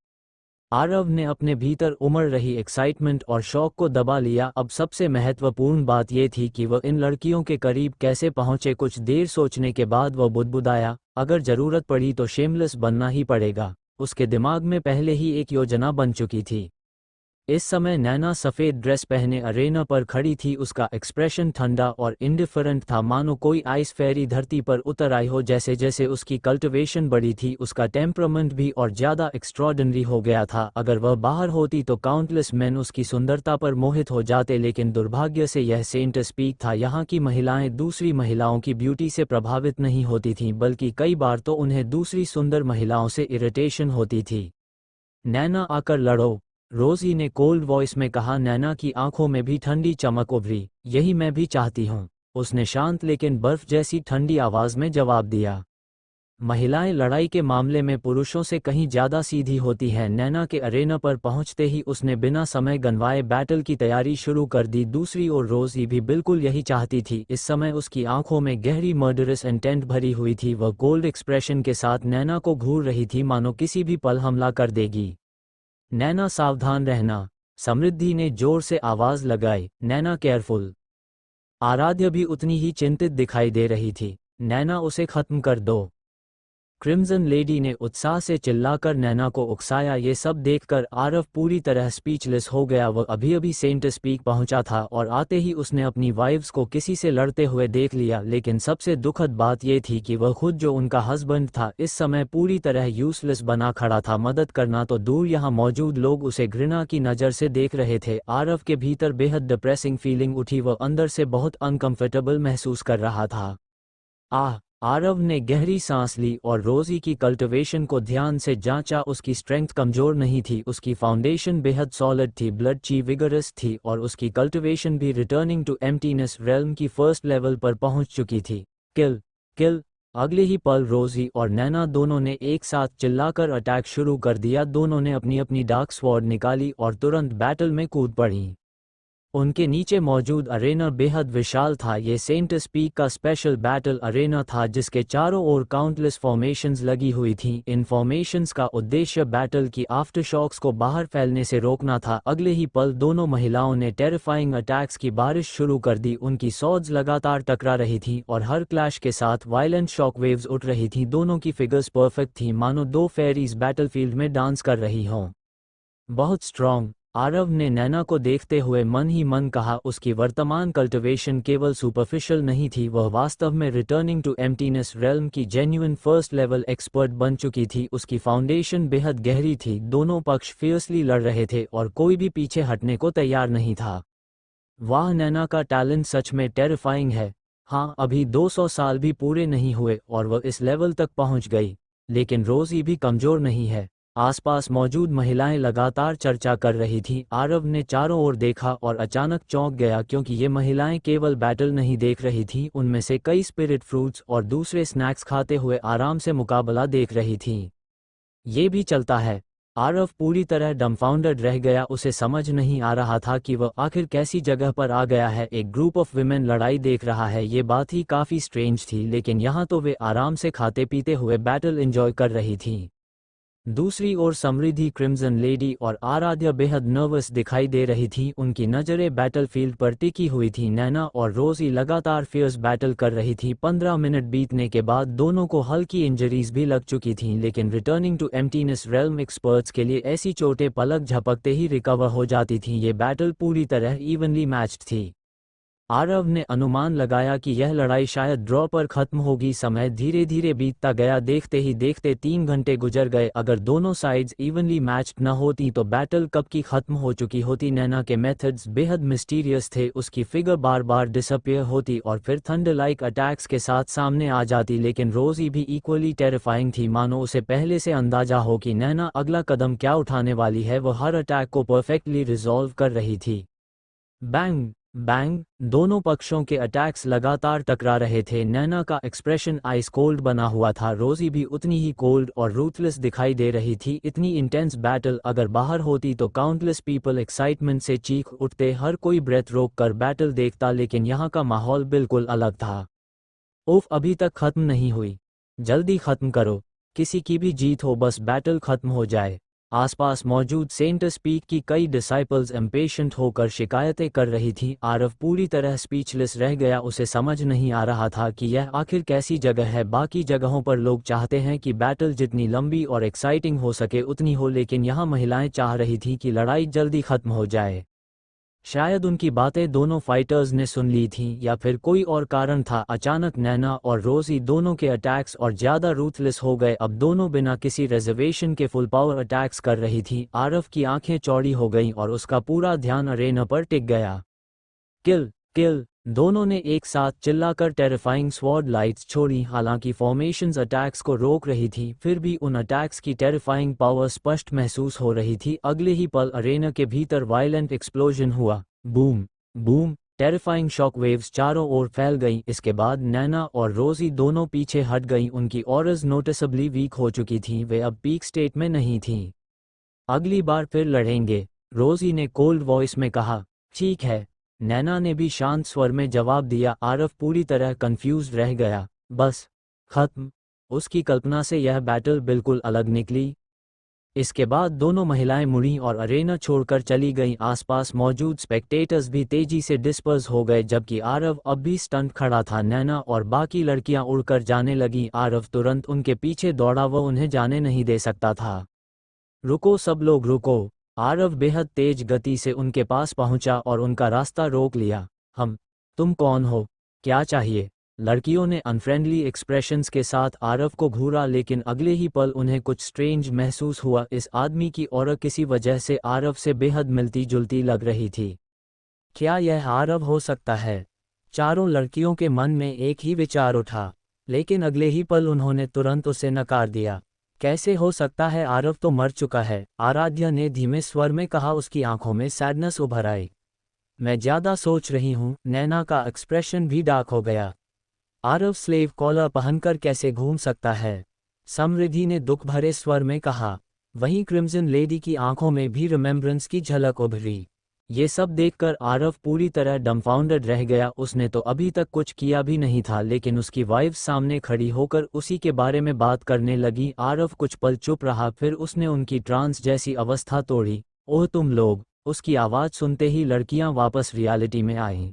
आरव ने अपने भीतर उमड़ रही एक्साइटमेंट और शौक को दबा लिया। अब सबसे महत्वपूर्ण बात यह थी कि वह इन लड़कियों के करीब कैसे पहुंचे। कुछ देर सोचने के बाद वह बुदबुदाया, अगर जरूरत पड़ी तो शेमलेस बनना ही पड़ेगा। उसके दिमाग में पहले ही एक योजना बन चुकी थी। इस समय नैना सफ़ेद ड्रेस पहने अरेना पर खड़ी थी। उसका एक्सप्रेशन ठंडा और इंडिफरेंट था, मानो कोई आइस फेरी धरती पर उतर आई हो। जैसे जैसे उसकी कल्टिवेशन बढ़ी थी, उसका टेम्परामेंट भी और ज़्यादा एक्स्ट्रॉर्डिनरी हो गया था। अगर वह बाहर होती तो काउंटलेस मैन उसकी सुंदरता पर मोहित हो जाते, लेकिन दुर्भाग्य से यह सेंट स्पीक था। यहाँ की महिलाएं दूसरी महिलाओं की ब्यूटी से प्रभावित नहीं होती थीं, बल्कि कई बार तो उन्हें दूसरी सुंदर महिलाओं से इरिटेशन होती थी। नैना, आकर लड़ो, रोजी ने कोल्ड वॉइस में कहा। नैना की आंखों में भी ठंडी चमक उभरी। यही मैं भी चाहती हूँ, उसने शांत लेकिन बर्फ जैसी ठंडी आवाज में जवाब दिया। महिलाएं लड़ाई के मामले में पुरुषों से कहीं ज्यादा सीधी होती हैं। नैना के अरेना पर पहुंचते ही उसने बिना समय गंवाए बैटल की तैयारी शुरू कर दी। दूसरी ओर रोजी भी बिल्कुल यही चाहती थी। इस समय उसकी आंखों में गहरी मर्डरस इंटेंट भरी हुई थी। वह कोल्ड एक्सप्रेशन के साथ नैना को घूर रही थी, मानो किसी भी पल हमला कर देगी। नैना, सावधान रहना, समृद्धि ने जोर से आवाज लगाई। नैना, केयरफुल। आराध्या भी उतनी ही चिंतित दिखाई दे रही थी। नैना, उसे खत्म कर दो। क्रिम्सन लेडी ने उत्साह से चिल्लाकर नैना को उकसाया। ये सब देखकर आरव पूरी तरह स्पीचलेस हो गया। वह अभी अभी सेंट स्पीक पहुंचा था और आते ही उसने अपनी वाइफ्स को किसी से लड़ते हुए देख लिया, लेकिन सबसे दुखद बात यह थी कि वह खुद जो उनका हस्बैंड था इस समय पूरी तरह यूजलेस बना खड़ा था। मदद करना तो दूर, यहाँ मौजूद लोग उसे घृणा की नज़र से देख रहे थे। आरव के भीतर बेहद डिप्रेसिंग फीलिंग उठी। वह अंदर से बहुत अनकंफर्टेबल महसूस कर रहा था। आरव ने गहरी सांस ली और रोजी की कल्टिवेशन को ध्यान से जांचा। उसकी स्ट्रेंथ कमजोर नहीं थी, उसकी फाउंडेशन बेहद सॉलिड थी, ब्लड ची विगरस थी और उसकी कल्टिवेशन भी रिटर्निंग टू एम्प्टीनेस रेल्म की फर्स्ट लेवल पर पहुंच चुकी थी। किल किल। अगले ही पल रोजी और नैना दोनों ने एक साथ चिल्लाकर अटैक शुरू कर दिया। दोनों ने अपनी अपनी डार्क स्वॉर्ड निकाली और तुरंत बैटल में कूद पड़ी। उनके नीचे मौजूद अरेना बेहद विशाल था। ये सेंट स्पीक का स्पेशल बैटल अरेना था जिसके चारों ओर काउंटलेस फॉर्मेशंस लगी हुई थीं। इन फॉर्मेशंस का उद्देश्य बैटल की आफ्टरशॉक्स को बाहर फैलने से रोकना था। अगले ही पल दोनों महिलाओं ने टेरिफाइंग अटैक्स की बारिश शुरू कर दी। उनकी स्वॉर्ड्स लगातार टकरा रही थीं और हर क्लैश के साथ वायलेंट शॉकवेव्स उठ रही थीं। दोनों की फिगर्स परफेक्ट थीं, मानो दो फेरीज बैटलफील्ड में डांस कर रही हों। बहुत स्ट्रॉन्ग, आरव ने नैना को देखते हुए मन ही मन कहा। उसकी वर्तमान कल्टिवेशन केवल सुपरफिशियल नहीं थी, वह वास्तव में रिटर्निंग टू एम्प्टीनेस रेल्म की जेन्युइन फर्स्ट लेवल एक्सपर्ट बन चुकी थी। उसकी फाउंडेशन बेहद गहरी थी। दोनों पक्ष फियर्सली लड़ रहे थे और कोई भी पीछे हटने को तैयार नहीं था। वाह, नैना का टैलेंट सच में टेरिफाइंग है। हाँ, अभी 200 साल भी पूरे नहीं हुए और वह इस लेवल तक पहुंच गई। लेकिन रोजी भी कमजोर नहीं है। आसपास मौजूद महिलाएं लगातार चर्चा कर रही थीं। आरव ने चारों ओर देखा और अचानक चौंक गया क्योंकि ये महिलाएं केवल बैटल नहीं देख रही थीं, उनमें से कई स्पिरिट फ्रूट्स और दूसरे स्नैक्स खाते हुए आराम से मुकाबला देख रही थीं। ये भी चलता है। आरव पूरी तरह डम्फाउंडेड रह गया। उसे समझ नहीं आ रहा था कि वह आखिर कैसी जगह पर आ गया है। एक ग्रुप ऑफ विमेन लड़ाई देख रहा है, ये बात ही काफ़ी स्ट्रेंज थी, लेकिन यहाँ तो वे आराम से खाते पीते हुए बैटल एंजॉय कर रही थीं। दूसरी ओर समृद्धि, क्रिम्सन लेडी और आराध्या बेहद नर्वस दिखाई दे रही थीं। उनकी नज़रें बैटलफील्ड पर टिकी हुई थीं। नैना और रोजी लगातार फियर्स बैटल कर रही थीं। 15 मिनट बीतने के बाद दोनों को हल्की इंजरीज भी लग चुकी थीं, लेकिन returning to emptiness realm experts के लिए ऐसी चोटें पलक झपकते ही रिकवर हो जाती थीं। ये बैटल पूरी तरह इवनली मैच्ड थी। आरव ने अनुमान लगाया कि यह लड़ाई शायद ड्रॉ पर खत्म होगी। समय धीरे धीरे बीतता गया। देखते ही देखते 3 घंटे गुजर गए। अगर दोनों साइड्स इवनली मैच्ड न होती तो बैटल कब की खत्म हो चुकी होती। नैना के मेथड्स बेहद मिस्टीरियस थे। उसकी फिगर बार बार डिसअपियर होती और फिर थंडर लाइक अटैक्स के साथ सामने आ जाती, लेकिन रोजी भी इक्वली टेरिफाइंग थी, मानो उसे पहले से अंदाजा हो कि नैना अगला कदम क्या उठाने वाली है। वह हर अटैक को परफेक्टली रिजॉल्व कर रही थी। बैंग बैंग, दोनों पक्षों के अटैक्स लगातार टकरा रहे थे। नैना का एक्सप्रेशन आइस कोल्ड बना हुआ था। रोजी भी उतनी ही कोल्ड और रूथलेस दिखाई दे रही थी। इतनी इंटेंस बैटल अगर बाहर होती तो काउंटलेस पीपल एक्साइटमेंट से चीख उठते, हर कोई ब्रेथ रोक कर बैटल देखता, लेकिन यहाँ का माहौल बिल्कुल अलग था। उफ, अभी तक खत्म नहीं हुई, जल्दी खत्म करो, किसी की भी जीत हो, बस बैटल खत्म हो जाए। आसपास मौजूद सेंट स्पीक की कई डिसाइपल्स इम्पेशेंट होकर शिकायतें कर रही थीं। आरव पूरी तरह स्पीचलेस रह गया। उसे समझ नहीं आ रहा था कि यह आखिर कैसी जगह है। बाकी जगहों पर लोग चाहते हैं कि बैटल जितनी लंबी और एक्साइटिंग हो सके उतनी हो, लेकिन यहाँ महिलाएं चाह रही थीं कि लड़ाई जल्दी खत्म हो जाए। शायद उनकी बातें दोनों फाइटर्स ने सुन ली थीं या फिर कोई और कारण था। अचानक नैना और रोजी दोनों के अटैक्स और ज़्यादा रूथलेस हो गए। अब दोनों बिना किसी रिजर्वेशन के फुल पावर अटैक्स कर रही थीं। आरव की आंखें चौड़ी हो गईं और उसका पूरा ध्यान अरेना पर टिक गया। किल किल, दोनों ने एक साथ चिल्लाकर टेरिफाइंग स्वॉर्ड लाइट्स छोड़ी। हालांकि फॉर्मेशंस अटैक्स को रोक रही थी, फिर भी उन अटैक्स की टेरिफाइंग पावर स्पष्ट महसूस हो रही थी। अगले ही पल अरेना के भीतर वायलेंट एक्सप्लोजन हुआ। Boom boom, terrifying shock waves चारों ओर फैल गईं। इसके बाद नैना और रोजी दोनों पीछे हट गईं। उनकी ऑरस नोटिसबली वीक हो चुकी थीं, वे अब पीक स्टेट में नहीं थीं। अगली बार फिर लड़ेंगे, रोजी ने कोल्ड वॉइस में कहा। ठीक है, नैना ने भी शांत स्वर में जवाब दिया। आरव पूरी तरह कंफ्यूज्ड रह गया। बस खत्म? उसकी कल्पना से यह बैटल बिल्कुल अलग निकली। इसके बाद दोनों महिलाएं मुड़ी और अरेना छोड़कर चली गईं। आसपास मौजूद स्पेक्टेटर्स भी तेजी से डिस्पर्स हो गए जबकि आरव अब भी स्टंट खड़ा था। नैना और बाकी लड़कियां उड़कर जाने लगीं। आरव तुरंत उनके पीछे दौड़ा, वो उन्हें जाने नहीं दे सकता था। रुको सब लोग रुको। आरव बेहद तेज गति से उनके पास पहुंचा और उनका रास्ता रोक लिया। तुम कौन हो? क्या चाहिए? लड़कियों ने अनफ्रेंडली एक्सप्रेशंस के साथ आरव को घूरा, लेकिन अगले ही पल उन्हें कुछ स्ट्रेंज महसूस हुआ। इस आदमी की ऑरा किसी वजह से आरव से बेहद मिलती जुलती लग रही थी। क्या यह आरव हो सकता है? चारों लड़कियों के मन में एक ही विचार उठा, लेकिन अगले ही पल उन्होंने तुरंत उसे नकार दिया। कैसे हो सकता है? आरव तो मर चुका है, आराध्या ने धीमे स्वर में कहा। उसकी आंखों में सैडनेस उभर आई। मैं ज्यादा सोच रही हूँ। नैना का एक्सप्रेशन भी डार्क हो गया। आरव स्लेव कॉलर पहनकर कैसे घूम सकता है? समृद्धि ने दुख भरे स्वर में कहा। वहीं क्रिम्सन लेडी की आंखों में भी रिमेम्बरेंस की झलक उभरी। ये सब देखकर आरव पूरी तरह डम्फाउंडेड रह गया। उसने तो अभी तक कुछ किया भी नहीं था, लेकिन उसकी वाइफ सामने खड़ी होकर उसी के बारे में बात करने लगी। आरव कुछ पल चुप रहा, फिर उसने उनकी ट्रांस जैसी अवस्था तोड़ी। ओह तुम लोग! उसकी आवाज़ सुनते ही लड़कियां वापस रियलिटी में आईं।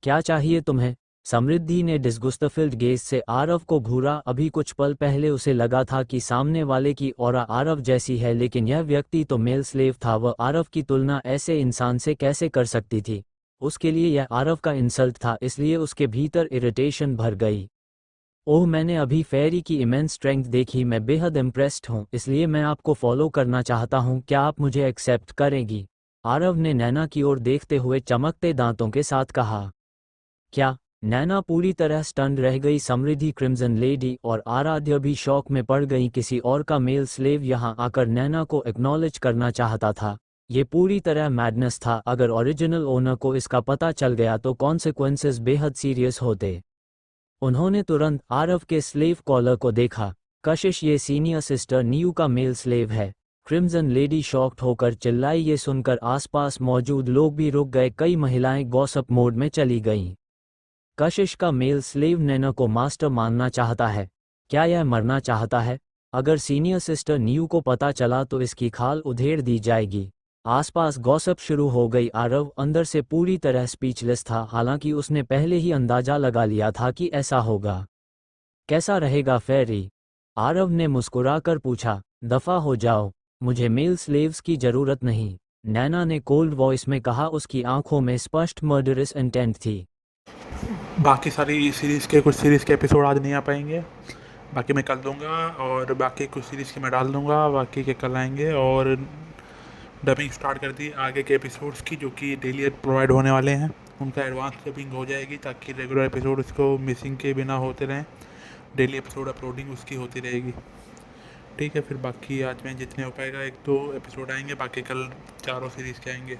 क्या चाहिए तुम्हें? समृद्धि ने डिस्गुस्टफिल्ड गेज से आरव को घूरा। अभी कुछ पल पहले उसे लगा था कि सामने वाले की ऑरा आरव जैसी है, लेकिन यह व्यक्ति तो मेल स्लेव था। वह आरव की तुलना ऐसे इंसान से कैसे कर सकती थी? उसके लिए यह आरव का इंसल्ट था, इसलिए उसके भीतर इरिटेशन भर गई। ओह, मैंने अभी फेरी की इमेंस स्ट्रेंथ देखी। मैं बेहद इम्प्रेस्ड हूँ, इसलिए मैं आपको फॉलो करना चाहता हूँ। क्या आप मुझे एक्सेप्ट करेंगी? आरव ने नैना की ओर देखते हुए चमकते दांतों के साथ कहा। क्या? नैना पूरी तरह स्टन्ड रह गई। समृद्धि, क्रिम्सन लेडी और आराध्या भी शौक में पड़ गई। किसी और का मेल स्लेव यहाँ आकर नैना को एक्नॉलेज करना चाहता था। ये पूरी तरह मैडनेस था। अगर ओरिजिनल ओनर को इसका पता चल गया तो कॉन्सिक्वेंसेस बेहद सीरियस होते। उन्होंने तुरंत आरव के स्लेव कॉलर को देखा। कशिश, ये सीनियर सिस्टर नीयू का मेल स्लेव है। क्रिम्सन लेडी शॉक्ड होकर चिल्लाई। ये सुनकर आसपास मौजूद लोग भी रुक गए। कई महिलाएं गॉसिप मोड में चली गईं। कशिश का मेल स्लेव नैना को मास्टर मानना चाहता है। क्या यह मरना चाहता है? अगर सीनियर सिस्टर नीयू को पता चला तो इसकी खाल उधेड़ दी जाएगी। आसपास गॉसिप शुरू हो गई। आरव अंदर से पूरी तरह स्पीचलेस था, हालांकि उसने पहले ही अंदाजा लगा लिया था कि ऐसा होगा। कैसा रहेगा फेरी? आरव ने मुस्कुराकर पूछा। दफा हो जाओ, मुझे मेल स्लेव्स की जरूरत नहीं, नैना ने कोल्ड वॉइस में कहा। उसकी आंखों में स्पष्ट मर्डरस इंटेंट थी। बाकी सारी सीरीज़ के कुछ सीरीज़ के एपिसोड आज नहीं आ पाएंगे, बाकी मैं कल दूंगा। और बाकी कुछ सीरीज़ के मैं डाल दूंगा, बाकी के कल आएंगे। और डबिंग स्टार्ट कर दी आगे के एपिसोड्स की, जो कि डेली प्रोवाइड होने वाले हैं। उनका एडवांस डबिंग हो जाएगी ताकि रेगुलर एपिसोड उसको मिसिंग के बिना होते रहें। डेली एपिसोड अपलोडिंग उसकी होती रहेगी। ठीक है, फिर बाकी आज में जितने हो पाएगा 1-2 एपिसोड आएंगे, बाकी कल चारों सीरीज़ के आएंगे।